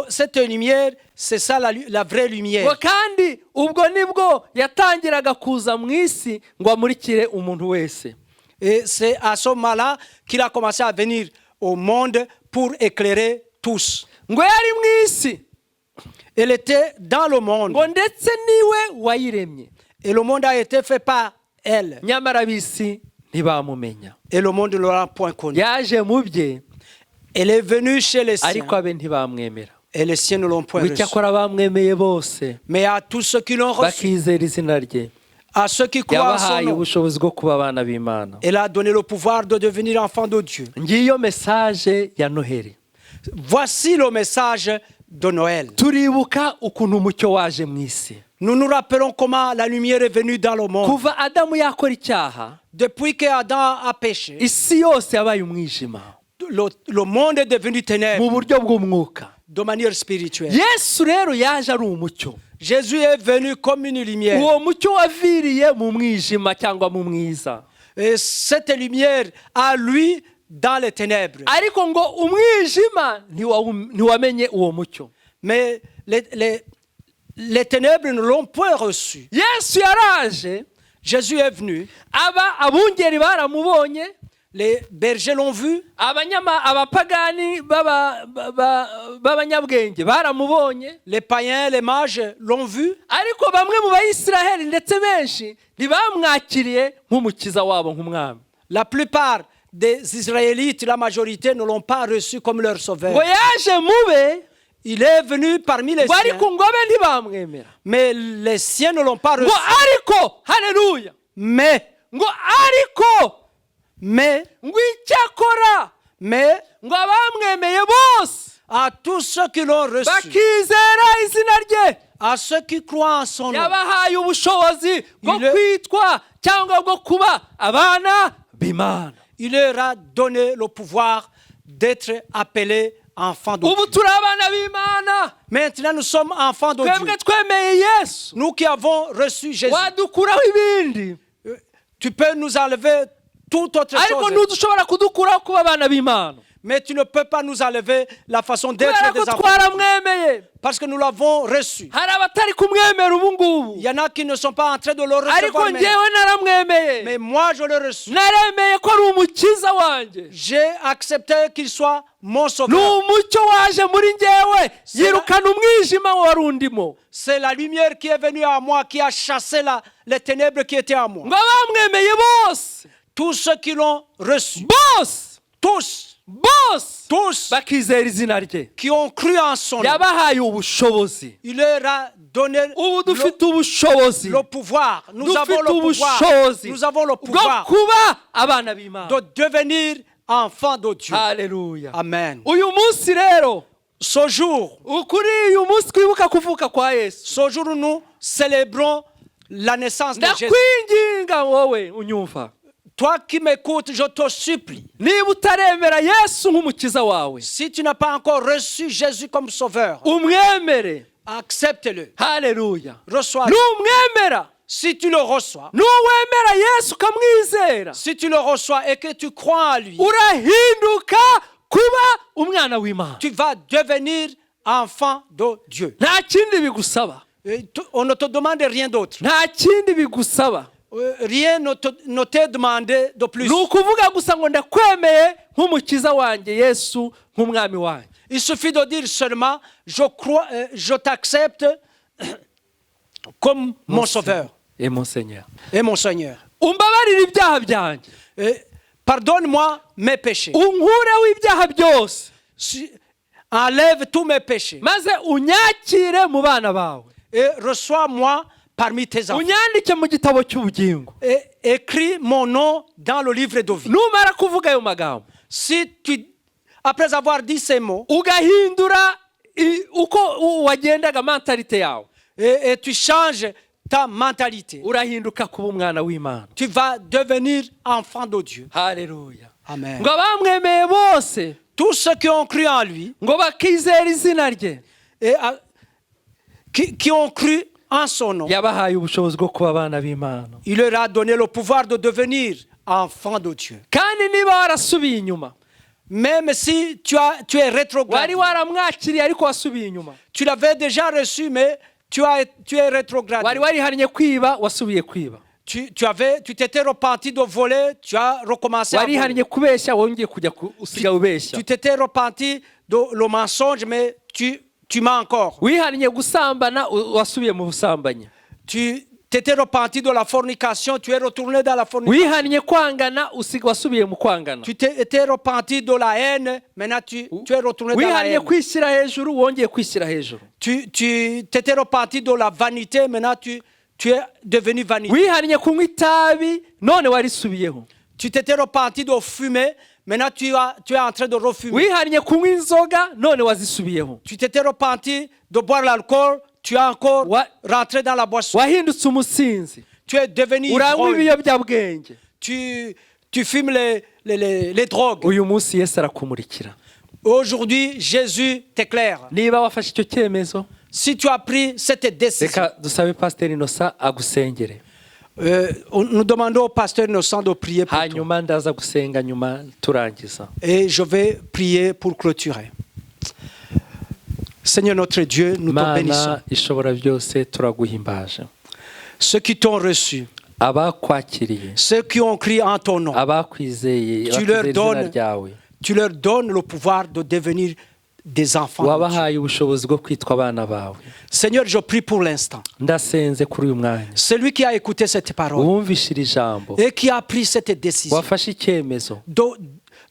[SPEAKER 2] cette lumière, c'est ça la vraie
[SPEAKER 4] ngo
[SPEAKER 2] lumière.
[SPEAKER 4] kandi ubwo nibwo yatangiraga kuza mu isi ngo amurikire umuntu wese.
[SPEAKER 2] Et c'est à ce moment-là qu'il a commencé à venir au monde pour éclairer tous.
[SPEAKER 4] ngo yari mu isi,
[SPEAKER 2] Elle était dans le monde.
[SPEAKER 4] ngo ndetse niwe wayiremye,
[SPEAKER 2] Et le monde a été fait par elle.
[SPEAKER 4] nyamara ab'isi ntibamumenya.
[SPEAKER 2] Et le monde ne l'a point connue.
[SPEAKER 4] yaje mu bye,
[SPEAKER 2] Elle est venue chez les siens.
[SPEAKER 4] ariko abe ntibamwemera.
[SPEAKER 2] Et les siens ne l'ont point
[SPEAKER 4] ngo
[SPEAKER 2] reçue.
[SPEAKER 4] icyakora bamwemeye bose
[SPEAKER 2] Mais à tous ceux qui l'ont reçu,
[SPEAKER 4] bakizera izina rye,
[SPEAKER 2] à ceux qui croient en son
[SPEAKER 4] yabahaye
[SPEAKER 2] nom,
[SPEAKER 4] ubushobozi bwo kuba abana b'Imana.
[SPEAKER 2] elle a donné le pouvoir de devenir enfant de Dieu.
[SPEAKER 4] ngiyo mesaje ya Noheli.
[SPEAKER 2] Voici le message de Noël.
[SPEAKER 4] turibuka ukuntu umucyo waje mu isi.
[SPEAKER 2] Nous nous rappelons comment la lumière est venue dans le monde.
[SPEAKER 4] kuva adamu yakora icyaha,
[SPEAKER 2] Depuis que Adam a péché,
[SPEAKER 4] isi yose yabaye umwijima
[SPEAKER 2] le monde est devenu
[SPEAKER 4] mu
[SPEAKER 2] ténèbres
[SPEAKER 4] buryo bw'umwuka.
[SPEAKER 2] de manière spirituelle.
[SPEAKER 4] yesu rero yaje ari umucyo.
[SPEAKER 2] Jésus est venu comme une lumière.
[SPEAKER 4] uwo mucyo waviriye mu mwijima cyangwa mu mwiza,
[SPEAKER 2] Et cette lumière a lui dans les ténèbres.
[SPEAKER 4] ariko ngo umwijima ntiwamenye uwo mucyo.
[SPEAKER 2] Mais les ténèbres ne l'ont point reçu.
[SPEAKER 4] yesu yaraje,
[SPEAKER 2] Jésus est venu.
[SPEAKER 4] abungeri baramubonye,
[SPEAKER 2] Les bergers l'ont vu.
[SPEAKER 4] abapagani b'abanyabwenge baramubonye,
[SPEAKER 2] Les païens, les mages l'ont vu.
[SPEAKER 4] ariko bamwe mu bayisiraheli ndetse benshi ntibamwakiriye nk'umukiza wabo, nk'umwami.
[SPEAKER 2] La plupart des Israélites, la majorité, ne l'ont pas reçu comme leur sauveur.
[SPEAKER 4] ngo yaje mube,
[SPEAKER 2] Il est venu parmi les
[SPEAKER 4] ngo
[SPEAKER 2] siens,
[SPEAKER 4] ariko ngo abe ntibamwemera.
[SPEAKER 2] mais les siens ne l'ont pas
[SPEAKER 4] ngo
[SPEAKER 2] reçu.
[SPEAKER 4] ariko, haleluya,
[SPEAKER 2] Mais,
[SPEAKER 4] ngo ariko, ngo icyakora, ngo abamwemeye bose
[SPEAKER 2] à tous ceux qui l'ont reçu,
[SPEAKER 4] bakizera izina rye,
[SPEAKER 2] à ceux qui croient en son nom,
[SPEAKER 4] yabahaye ubushobozi bwo
[SPEAKER 2] Il est-
[SPEAKER 4] kwitwa cyangwa bwo kuba abana b'Imana.
[SPEAKER 2] il leur a donné le pouvoir d'être appelés enfants de
[SPEAKER 4] ubu
[SPEAKER 2] Dieu.
[SPEAKER 4] turi abana b'Imana,
[SPEAKER 2] Maintenant, nous sommes enfants de
[SPEAKER 4] twebwe
[SPEAKER 2] Dieu.
[SPEAKER 4] twemeye Yesu.
[SPEAKER 2] Nous qui avons reçu Jésus,
[SPEAKER 4] wadukuraho ibindi,
[SPEAKER 2] tu peux nous enlever toute autre
[SPEAKER 4] ariko
[SPEAKER 2] chose,
[SPEAKER 4] ntudushobora kudukuraho kuba abana b'Imana,
[SPEAKER 2] mais tu ne peux pas nous enlever la façon d'être
[SPEAKER 4] kubera
[SPEAKER 2] des
[SPEAKER 4] ko
[SPEAKER 2] enfants,
[SPEAKER 4] twaramwemeye.
[SPEAKER 2] parce que nous l'avons reçu.
[SPEAKER 4] hari abatari kumwemera ubu ngubu,
[SPEAKER 2] Il y en a qui ne sont pas en train de le
[SPEAKER 4] ariko
[SPEAKER 2] recevoir, mais
[SPEAKER 4] njyewe naramwemeye,
[SPEAKER 2] moi je l'ai reçu.
[SPEAKER 4] naremeye ko ari umukiza wanjye.
[SPEAKER 2] J'ai accepté qu'il soit mon
[SPEAKER 4] ni
[SPEAKER 2] sauveur.
[SPEAKER 4] umucyo waje muri njyewe, yirukana umwijima wari undimo.
[SPEAKER 2] C'est la lumière qui est venue à moi, qui a chassé les ténèbres qui étaient à moi.
[SPEAKER 4] ngo abamwemeye bose,
[SPEAKER 2] Tous ceux qui l'ont reçu,
[SPEAKER 4] bose
[SPEAKER 2] tous
[SPEAKER 4] bakizera izina rye,
[SPEAKER 2] qui ont cru en son nom,
[SPEAKER 4] yabahaye ubushobozi.
[SPEAKER 2] il leur a donné
[SPEAKER 4] ubu dufite ubushobozi,
[SPEAKER 2] le pouvoir. Nous avons
[SPEAKER 4] dufite
[SPEAKER 2] le pouvoir.
[SPEAKER 4] ubushobozi
[SPEAKER 2] Nous avons le
[SPEAKER 4] bwo
[SPEAKER 2] pouvoir
[SPEAKER 4] kuba abana b'Imana.
[SPEAKER 2] de devenir enfants de Dieu.
[SPEAKER 4] Haleluya.
[SPEAKER 2] Amen.
[SPEAKER 4] uyu munsi rero,
[SPEAKER 2] Ce jour,
[SPEAKER 4] kuri uyu munsi twibuka kuvuka kwa Yesu,
[SPEAKER 2] ce jour où nous célébrons la naissance de Jésus.
[SPEAKER 4] ndakwinginga wowe unyumva,
[SPEAKER 2] Toi qui m'écoutes, je te supplie,
[SPEAKER 4] niba utaremera Yesu nk'umukiza wawe,
[SPEAKER 2] si tu n'as pas encore reçu Jésus comme sauveur,
[SPEAKER 4] umwemere.
[SPEAKER 2] accepte-le.
[SPEAKER 4] Haleluya.
[SPEAKER 2] Reçois-le.
[SPEAKER 4] numwemera,
[SPEAKER 2] Si tu le reçois,
[SPEAKER 4] nuwemera Yesu ukamwizera,
[SPEAKER 2] si tu le reçois et que tu crois en lui,
[SPEAKER 4] urahinduka kuba umwana w'Imana.
[SPEAKER 2] tu vas devenir enfant de Dieu.
[SPEAKER 4] nta kindi bigusaba,
[SPEAKER 2] On ne te demande rien d'autre.
[SPEAKER 4] nta kindi bigusaba,
[SPEAKER 2] Rien ne t'est demandé de plus.
[SPEAKER 4] ni ukuvuga gusa ngo ndakwemeye nk'umukiza wanjye Yesu, nk'umwami wanjye.
[SPEAKER 2] Il suffit de dire seulement, je crois, je t'accepte comme mon sauveur
[SPEAKER 4] et mon Seigneur.
[SPEAKER 2] et mon Seigneur.
[SPEAKER 4] umbabarire ibyaha byanjye,
[SPEAKER 2] Pardonne-moi mes péchés.
[SPEAKER 4] unkureho ibyaha byose,
[SPEAKER 2] Enlève tous mes péchés
[SPEAKER 4] maze unyakire mu bana bawe,
[SPEAKER 2] et reçois-moi parmi tes enfants.
[SPEAKER 4] unyandike mu gitabo cy'ubugingo.
[SPEAKER 2] Et écris mon nom dans le livre de vie.
[SPEAKER 4] numara kuvuga ayo magambo,
[SPEAKER 2] Si tu, après avoir dit ces mots,
[SPEAKER 4] ugahindura uko wagendaga mentalite yawe,
[SPEAKER 2] et tu changes ta mentalité.
[SPEAKER 4] urahinduka kuba umwana w'Imana.
[SPEAKER 2] Tu vas devenir enfant de Dieu.
[SPEAKER 4] Haleluya.
[SPEAKER 2] Amen.
[SPEAKER 4] Ngo abamwemeye bose
[SPEAKER 2] Tous ceux qui ont cru en lui
[SPEAKER 4] ngo bakizera izina rye
[SPEAKER 2] et qui ont cru en son nom,
[SPEAKER 4] yabahaye ubushobozi bwo kuba abana b'Imana.
[SPEAKER 2] il leur a donné le pouvoir de devenir enfant de Dieu.
[SPEAKER 4] Kandi niba warasubiye inyuma,
[SPEAKER 2] Même si tu es rétrogradé,
[SPEAKER 4] wari waramwakiriye ariko wasubiye inyuma,
[SPEAKER 2] tu l'avais déjà reçu, mais tu es rétrogradé.
[SPEAKER 4] wari warihannye kwiba wasubiye kwiba,
[SPEAKER 2] Tu t'étais repenti de voler, tu as recommencé à voler.
[SPEAKER 4] warihannye kubeshya wongeye kujya usigaye ubeshya,
[SPEAKER 2] Tu t'étais repenti de le mensonge, mais tu mens encore.
[SPEAKER 4] wihannye gusambana wasubiye mu busambanyi,
[SPEAKER 2] Tu t'étais repenti de la fornication, tu es retourné dans la fornication.
[SPEAKER 4] wihannye kwangana wasubiye mu kwangana,
[SPEAKER 2] Tu t'étais repenti de la haine, maintenant tu es retourné dans la
[SPEAKER 4] wihannye
[SPEAKER 2] haine.
[SPEAKER 4] kwishyira hejuru wongeye kwishyira hejuru,
[SPEAKER 2] Tu t'étais repenti de la vanité, maintenant tu es devenu vanité.
[SPEAKER 4] wihannye kunywa itabi none warisubiyeho,
[SPEAKER 2] Tu t'étais repenti de fumer, maintenant tu es en train de refumer.
[SPEAKER 4] wihannye kunywa inzoga none wazisubiyeho,
[SPEAKER 2] Tu t'étais repenti de boire l'alcool, tu es encore rentré dans la boisson.
[SPEAKER 4] wahindutse umusinzi,
[SPEAKER 2] Tu es devenu
[SPEAKER 4] uranywa
[SPEAKER 2] ivrogne.
[SPEAKER 4] ibiyobyabwenge.
[SPEAKER 2] Tu fumes les drogues.
[SPEAKER 4] Uyu munsi Yesu arakumurikira.
[SPEAKER 2] Aujourd'hui, Jésus t'éclaire.
[SPEAKER 4] Niba wafashe icyo cyemezo,
[SPEAKER 2] Si tu as pris cette décision,
[SPEAKER 4] reka dusabe Pasiteri Innocent agusengere,
[SPEAKER 2] nous demandons au pasteur Innocent de prier pour toi.
[SPEAKER 4] hanyuma ndaza gusenga nyuma turangiza.
[SPEAKER 2] Et je vais prier pour clôturer. Seigneur notre Dieu, nous te bénissons.
[SPEAKER 4] Mana ishobora byose turaguhimbaje.
[SPEAKER 2] Ceux qui t'ont reçu,
[SPEAKER 4] Abakwakiriye,
[SPEAKER 2] ceux qui ont crié en ton nom,
[SPEAKER 4] abakwizeye,
[SPEAKER 2] Tu leur
[SPEAKER 4] bakizera izina
[SPEAKER 2] donnes-
[SPEAKER 4] ryawe,
[SPEAKER 2] tu leur donnes le pouvoir de devenir des enfants. de Dieu.
[SPEAKER 4] wabahaye ubushobozi bwo kwitwa abana bawe.
[SPEAKER 2] Seigneur, je prie pour l'instant.
[SPEAKER 4] Ndasenze kuri uyu mwanya,
[SPEAKER 2] Celui qui a écouté cette parole
[SPEAKER 4] wumvishira ijambo,
[SPEAKER 2] et qui a pris cette décision
[SPEAKER 4] wafashe icyemezo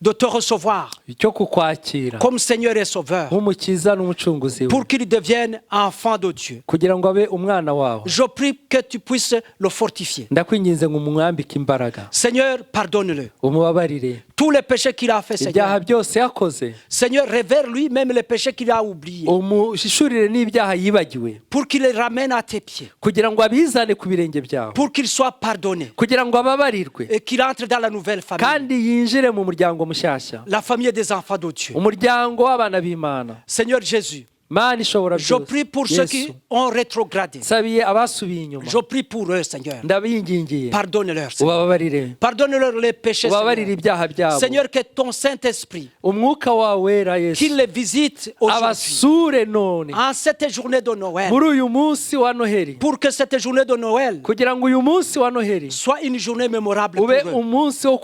[SPEAKER 2] de te recevoir
[SPEAKER 4] cyo kukwakira
[SPEAKER 2] comme Seigneur et Sauveur,
[SPEAKER 4] nk'umukiza n'umucunguzi we,
[SPEAKER 2] pour qu'il devienne enfant de Dieu.
[SPEAKER 4] kugira ngo abe umwana wawe.
[SPEAKER 2] Je prie que tu puisses le fortifier.
[SPEAKER 4] Ndakwinginze ngo umwambike imbaraga,
[SPEAKER 2] Seigneur, pardonne-le.
[SPEAKER 4] umubabarire
[SPEAKER 2] Tous les péchés qu'il a fait,
[SPEAKER 4] ibyaha
[SPEAKER 2] Seigneur.
[SPEAKER 4] byose yakoze,
[SPEAKER 2] Seigneur, révèle lui-même les péchés qu'il a oubliés.
[SPEAKER 4] umuhishurire n'ibyaha yibagiwe,
[SPEAKER 2] Pour qu'il les ramène à tes pieds.
[SPEAKER 4] kugira ngo abizane ku birenge byawe,
[SPEAKER 2] Pour qu'il soit pardonné.
[SPEAKER 4] kugira ngo ababarirwe
[SPEAKER 2] Et qu'il entre dans la nouvelle famille.
[SPEAKER 4] kandi yinjire mu muryango mushyashya,
[SPEAKER 2] La famille des enfants de Dieu.
[SPEAKER 4] umuryango w'abana b'Imana.
[SPEAKER 2] Seigneur Jésus,
[SPEAKER 4] Mana ishobora
[SPEAKER 2] je
[SPEAKER 4] byose,
[SPEAKER 2] prie pour ceux qui
[SPEAKER 4] Yesu,
[SPEAKER 2] ont rétrogradé.
[SPEAKER 4] nsabiye abasubiye inyuma,
[SPEAKER 2] Je prie pour eux, Seigneur.
[SPEAKER 4] ndabingingiye
[SPEAKER 2] Pardonne-leur, Seigneur.
[SPEAKER 4] ubababarire,
[SPEAKER 2] Pardonne-leur les péchés,
[SPEAKER 4] ubabarire
[SPEAKER 2] Seigneur.
[SPEAKER 4] ibyaha byabo,
[SPEAKER 2] Seigneur, que ton Saint-Esprit,
[SPEAKER 4] umwuka wawe wera Yesu
[SPEAKER 2] qu'il les visite aujourd'hui,
[SPEAKER 4] abasure none
[SPEAKER 2] en cette journée de Noël,
[SPEAKER 4] muri uyu munsi wa Noheli,
[SPEAKER 2] pour que cette journée de Noël
[SPEAKER 4] kugira ngo uyu munsi wa Noheli
[SPEAKER 2] soit une journée mémorable pour
[SPEAKER 4] ube
[SPEAKER 2] eux.
[SPEAKER 4] umunsi wo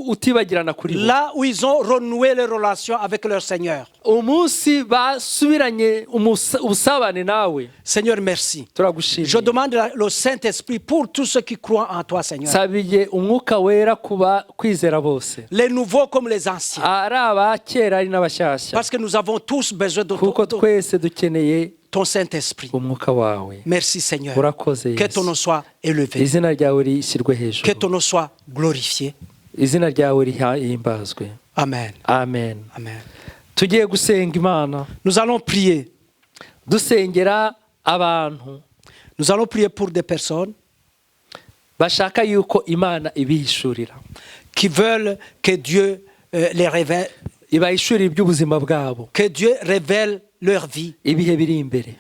[SPEAKER 4] utibagirana kuri bo,
[SPEAKER 2] Là où ils ont renoué les relations avec leur Seigneur.
[SPEAKER 4] umunsi basubiranye ubusabane nawe.
[SPEAKER 2] Seigneur, merci. Je
[SPEAKER 4] Turagushimiye,
[SPEAKER 2] demande le Saint-Esprit pour tous ceux qui croient en toi, Seigneur.
[SPEAKER 4] sabiye umwuka wera kuba kwizera bose,
[SPEAKER 2] Les nouveaux comme les anciens.
[SPEAKER 4] ari abakera ari n'abashyashya,
[SPEAKER 2] Parce que nous avons tous besoin de
[SPEAKER 4] kuko twese dukeneye
[SPEAKER 2] ton Saint-Esprit.
[SPEAKER 4] umwuka wawe.
[SPEAKER 2] Merci, Seigneur.
[SPEAKER 4] Urakoze
[SPEAKER 2] Que ton nom
[SPEAKER 4] Yesu,
[SPEAKER 2] soit élevé.
[SPEAKER 4] izina ryawe rishyirwe
[SPEAKER 2] Que
[SPEAKER 4] hejuru,
[SPEAKER 2] ton nom soit glorifié.
[SPEAKER 4] izina ryawe rihimbazwe.
[SPEAKER 2] Amen.
[SPEAKER 4] Amen.
[SPEAKER 2] Amen.
[SPEAKER 4] Tugiye gusenga Imana,
[SPEAKER 2] Nous allons prier.
[SPEAKER 4] dusengera abantu
[SPEAKER 2] Nous allons prier pour des personnes
[SPEAKER 4] bashaka yuko Imana ibihishurira,
[SPEAKER 2] qui veulent que Dieu les révèle,
[SPEAKER 4] ibahishurira iby'ubuzima bwabo,
[SPEAKER 2] que Dieu révèle leur vie,
[SPEAKER 4] ibihe biri imbere,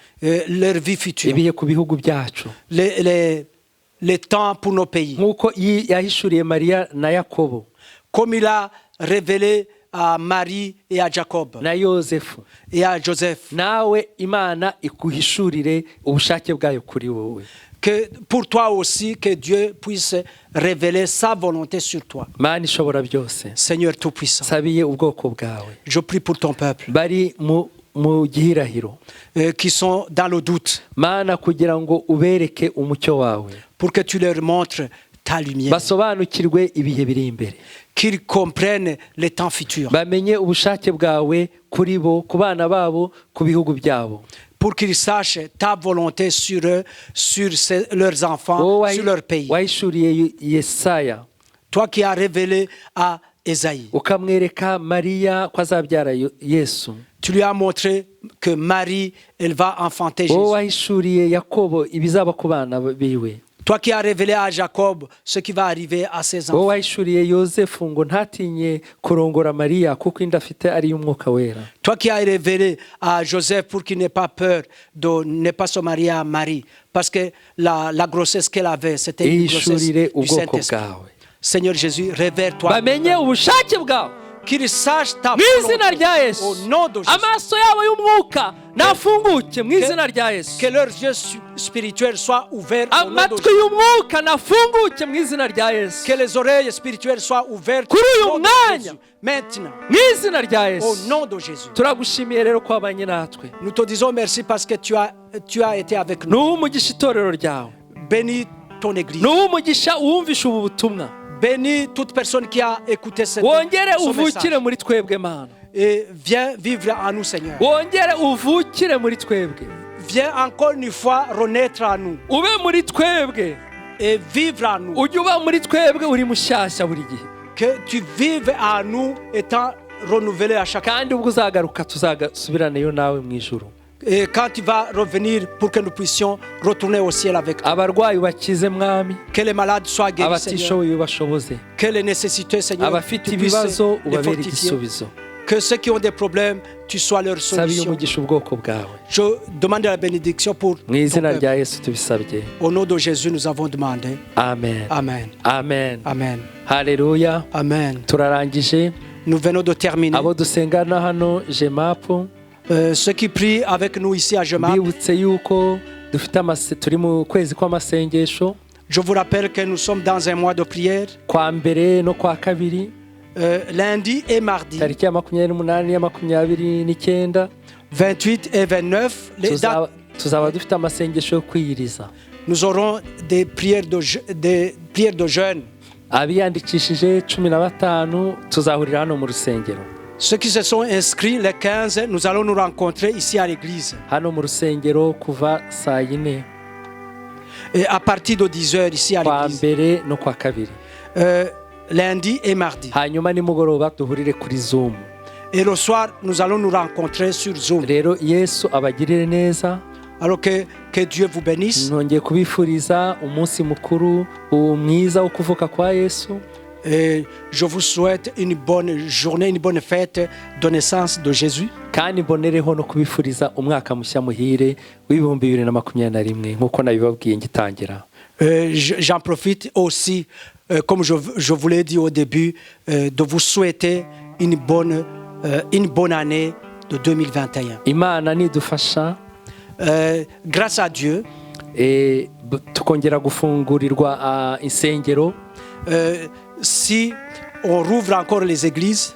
[SPEAKER 2] leur vie future,
[SPEAKER 4] ibihe ku bihugu byacu,
[SPEAKER 2] les temps pour nos pays.
[SPEAKER 4] nk'uko yahishuriye Mariya na Yakobo
[SPEAKER 2] Comme il a révélé à Marie et à Jacob
[SPEAKER 4] na Yosefu,
[SPEAKER 2] et à Joseph.
[SPEAKER 4] nawe Imana ikuhishurire ubushake bwayo kuri wowe.
[SPEAKER 2] Que pour toi aussi, que Dieu puisse révéler sa volonté sur toi.
[SPEAKER 4] Mana ishobora byose,
[SPEAKER 2] Seigneur Tout-Puissant,
[SPEAKER 4] sabiye ubwoko bwawe
[SPEAKER 2] je prie pour ton peuple
[SPEAKER 4] bari mu gihirahiro,
[SPEAKER 2] qui sont dans le doute,
[SPEAKER 4] Mana kugira ngo ubereke umucyo wawe,
[SPEAKER 2] pour que tu leur montres ta lumière,
[SPEAKER 4] basobanukirwe ibihe biri imbere,
[SPEAKER 2] qu'ils comprennent les temps futurs,
[SPEAKER 4] bamenye ubushake bwawe kuri bo, ku bana babo, ku bihugu byabo,
[SPEAKER 2] pour qu'ils sachent ta volonté sur eux, sur leurs enfants, sur leur pays.
[SPEAKER 4] wahishuriye Yesaya,
[SPEAKER 2] Toi qui as révélé à Esaïe.
[SPEAKER 4] ukamwereka mariya ko azabyara yesu.
[SPEAKER 2] Tu lui as montré que Marie, elle va enfanter
[SPEAKER 4] wowe
[SPEAKER 2] Jésus.
[SPEAKER 4] wahishuriye yakobo ibizaba ku bana biwe.
[SPEAKER 2] Toi qui as révélé à Jacob ce qui va arriver à ses
[SPEAKER 4] wowe
[SPEAKER 2] enfants.
[SPEAKER 4] wahishuriye yosefu ngo ntatinye kurongora mariya kuko inda afite ari iy'umwuka wera.
[SPEAKER 2] Toi qui as révélé à Joseph pour qu'il n'ait pas peur de ne pas se marier à Marie. Parce que la grossesse qu'elle avait, c'était une grossesse
[SPEAKER 4] ihishurire
[SPEAKER 2] du
[SPEAKER 4] ubwoko
[SPEAKER 2] Saint-Esprit.
[SPEAKER 4] bwawe.
[SPEAKER 2] Seigneur Jésus, révère-toi.
[SPEAKER 4] bamenye ubushake bwawe
[SPEAKER 2] Qu'ils sachent ta
[SPEAKER 4] mu izina
[SPEAKER 2] volonté.
[SPEAKER 4] rya yesu.
[SPEAKER 2] Au nom de Jésus.
[SPEAKER 4] amaso yabo y'umwuka nafunguke mu izina rya yesu.
[SPEAKER 2] Que leurs yeux spirituels soient ouverts au nom de
[SPEAKER 4] amatwi
[SPEAKER 2] Jésus.
[SPEAKER 4] y'umwuka nafunguke mu izina rya yesu.
[SPEAKER 2] Que les oreilles spirituelles soient ouvertes
[SPEAKER 4] Kuri uyu
[SPEAKER 2] au nom de
[SPEAKER 4] mwanya.
[SPEAKER 2] Jésus. Maintenant,
[SPEAKER 4] mu izina rya
[SPEAKER 2] au
[SPEAKER 4] yesu.
[SPEAKER 2] nom de Jésus.
[SPEAKER 4] turagushimiye rero ko wabanye natwe.
[SPEAKER 2] Nous te disons merci parce que tu as été avec nous.
[SPEAKER 4] nuhe umugisha itorero ryawe.
[SPEAKER 2] Bénis ton église.
[SPEAKER 4] nuhe umugisha uwumvisha ubu butumwa.
[SPEAKER 2] Bénis toute personne qui a écouté ce
[SPEAKER 4] wongere
[SPEAKER 2] ce
[SPEAKER 4] uvukire
[SPEAKER 2] message.
[SPEAKER 4] muri twebwe mana.
[SPEAKER 2] Et viens vivre en nous, Seigneur.
[SPEAKER 4] wongere uvukire muri twebwe.
[SPEAKER 2] Viens encore une fois renaître en nous
[SPEAKER 4] ube muri twebwe.
[SPEAKER 2] et vivre en nous.
[SPEAKER 4] ujye uba muri twebwe uri mushyashya buri gihe.
[SPEAKER 2] Que tu vives en nous étant renouvelé à chaque fois.
[SPEAKER 4] kandi ubwo uzagaruka tuzagasubiraneyo nawe mu ijuru.
[SPEAKER 2] Et quand tu vas revenir pour que nous puissions retourner au ciel avec toi.
[SPEAKER 4] abarwayi bakize mwami.
[SPEAKER 2] Que les malades soient guéris, Seigneur.
[SPEAKER 4] abatishoboye ubashoboze.
[SPEAKER 2] Que les nécessités, Seigneur,
[SPEAKER 4] abafite
[SPEAKER 2] tu puisses
[SPEAKER 4] ibibazo
[SPEAKER 2] les
[SPEAKER 4] ubabere
[SPEAKER 2] fortifier.
[SPEAKER 4] igisubizo.
[SPEAKER 2] Que ceux qui ont des problèmes, tu sois leur
[SPEAKER 4] sabiye
[SPEAKER 2] solution.
[SPEAKER 4] umugisha ubwoko bwawe.
[SPEAKER 2] Je demande la bénédiction pour
[SPEAKER 4] mu
[SPEAKER 2] ton
[SPEAKER 4] izina
[SPEAKER 2] peuple.
[SPEAKER 4] rya yesu tubisabye.
[SPEAKER 2] Au nom de Jésus, nous avons demandé.
[SPEAKER 4] amen.
[SPEAKER 2] Amen.
[SPEAKER 4] amen.
[SPEAKER 2] Amen.
[SPEAKER 4] haleluya.
[SPEAKER 2] Amen.
[SPEAKER 4] turarangije.
[SPEAKER 2] Nous venons de terminer.
[SPEAKER 4] abo dusengana hano jemapu.
[SPEAKER 2] Ceux qui prient avec nous ici à Jemap,
[SPEAKER 4] mbibutse yuko turi mu kwezi kw'amasengesho.
[SPEAKER 2] je vous rappelle que nous sommes dans un mois de prière.
[SPEAKER 4] kwa mbere no kwa kabiri.
[SPEAKER 2] Lundi et mardi,
[SPEAKER 4] tariki ya 28 ya 29
[SPEAKER 2] 28 et 29, les dates,
[SPEAKER 4] tuzaba dufite amasengesho yo kwiyiriza.
[SPEAKER 2] nous aurons des prières de jeûne.
[SPEAKER 4] abiyandikishije 15 tuzahurira hano mu rusengero.
[SPEAKER 2] Ceux qui se sont inscrits, les 15, nous allons nous rencontrer ici à l'église.
[SPEAKER 4] hano mu rusengero kuva saa 4
[SPEAKER 2] Et à partir de 10 heures ici à
[SPEAKER 4] kwa
[SPEAKER 2] l'église.
[SPEAKER 4] mbere no kwa kabiri.
[SPEAKER 2] Lundi et mardi.
[SPEAKER 4] hanyuma nimugoroba duhurire kuri Zoom.
[SPEAKER 2] Et le soir, nous allons nous rencontrer sur Zoom.
[SPEAKER 4] rero yesu abagirire neza.
[SPEAKER 2] Alors que Dieu vous bénisse.
[SPEAKER 4] nongeye kubifuriza umunsi mukuru mwiza wo kuvuka kwa yesu.
[SPEAKER 2] Et je vous souhaite une bonne journée, une bonne fête de naissance de Jésus.
[SPEAKER 4] kandi mbonereho no kubifuriza umwaka mushya muhire w'ibihumbi 2021 nk'uko nabibabwiye ngitangira.
[SPEAKER 2] J'en profite aussi, comme je vous l'ai dit au début, de vous souhaiter une bonne année de 2021.
[SPEAKER 4] imana nidufasha
[SPEAKER 2] Grâce à Dieu,
[SPEAKER 4] tukongera gufungurirwa insengero.
[SPEAKER 2] si on rouvre encore les églises,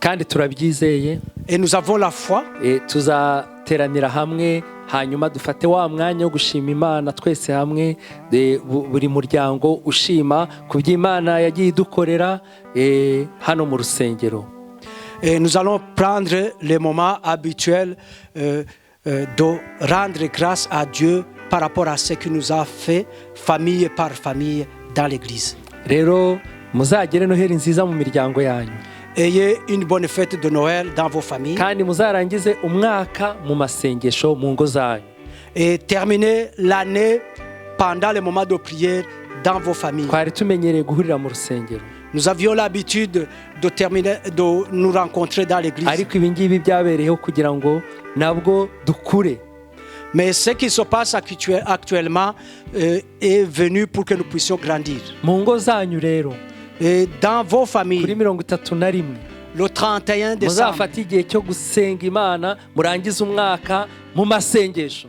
[SPEAKER 4] kandi turabyizeye.
[SPEAKER 2] et nous avons la foi,
[SPEAKER 4] tuzateranira hamwe hanyuma dufate wa mwanya wo gushima imana twese hamwe, buri muryango ushima ku by'imana yagiye idukorera hano mu rusengero.
[SPEAKER 2] et nous allons prendre les moments habituels de rendre grâce à Dieu par rapport à ce qu'il nous a fait, famille par famille, dans l'église.
[SPEAKER 4] rero muzagire noheri nziza mu miryango yanyu.
[SPEAKER 2] Ayez une bonne fête de Noël dans vos familles.
[SPEAKER 4] kandi muzarangize umwaka mu masengesho mu ngo zanyu.
[SPEAKER 2] Et terminez l'année pendant les moments de prière dans vos familles.
[SPEAKER 4] twari tumenyereye guhurira mu rusengero.
[SPEAKER 2] Nous avions l'habitude de nous rencontrer dans l'église.
[SPEAKER 4] ariko ibi ngibi byabereyeho kugira ngo nabwo dukure.
[SPEAKER 2] Mais ce qui se passe actuellement est venu pour que nous puissions grandir.
[SPEAKER 4] mu ngo zanyu rero
[SPEAKER 2] Et dans vos
[SPEAKER 4] kuri
[SPEAKER 2] familles,
[SPEAKER 4] 31
[SPEAKER 2] le 31 décembre,
[SPEAKER 4] muzafata igihe cyo gusenga imana murangize umwaka mu masengesho.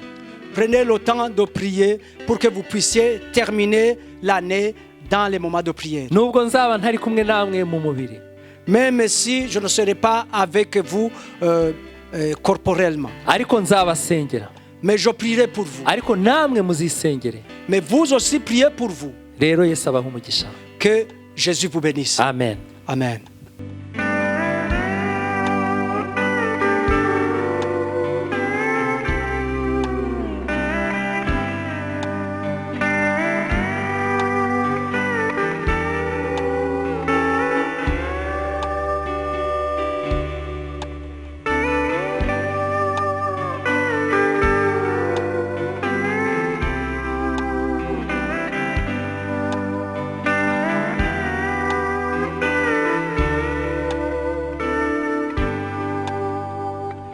[SPEAKER 2] prenez le temps de prier pour que vous puissiez terminer l'année dans les moments de prière.
[SPEAKER 4] nubwo nzaba ntari kumwe namwe mu mubiri.
[SPEAKER 2] Même si je ne serai pas avec vous corporellement.
[SPEAKER 4] ariko nzabasengera.
[SPEAKER 2] Mais je prierai pour vous.
[SPEAKER 4] ariko namwe muzisengere.
[SPEAKER 2] Mais vous aussi priez pour vous.
[SPEAKER 4] rero yesu abaha umugisha.
[SPEAKER 2] Que Jésus vous bénisse.
[SPEAKER 4] amen.
[SPEAKER 2] Amen.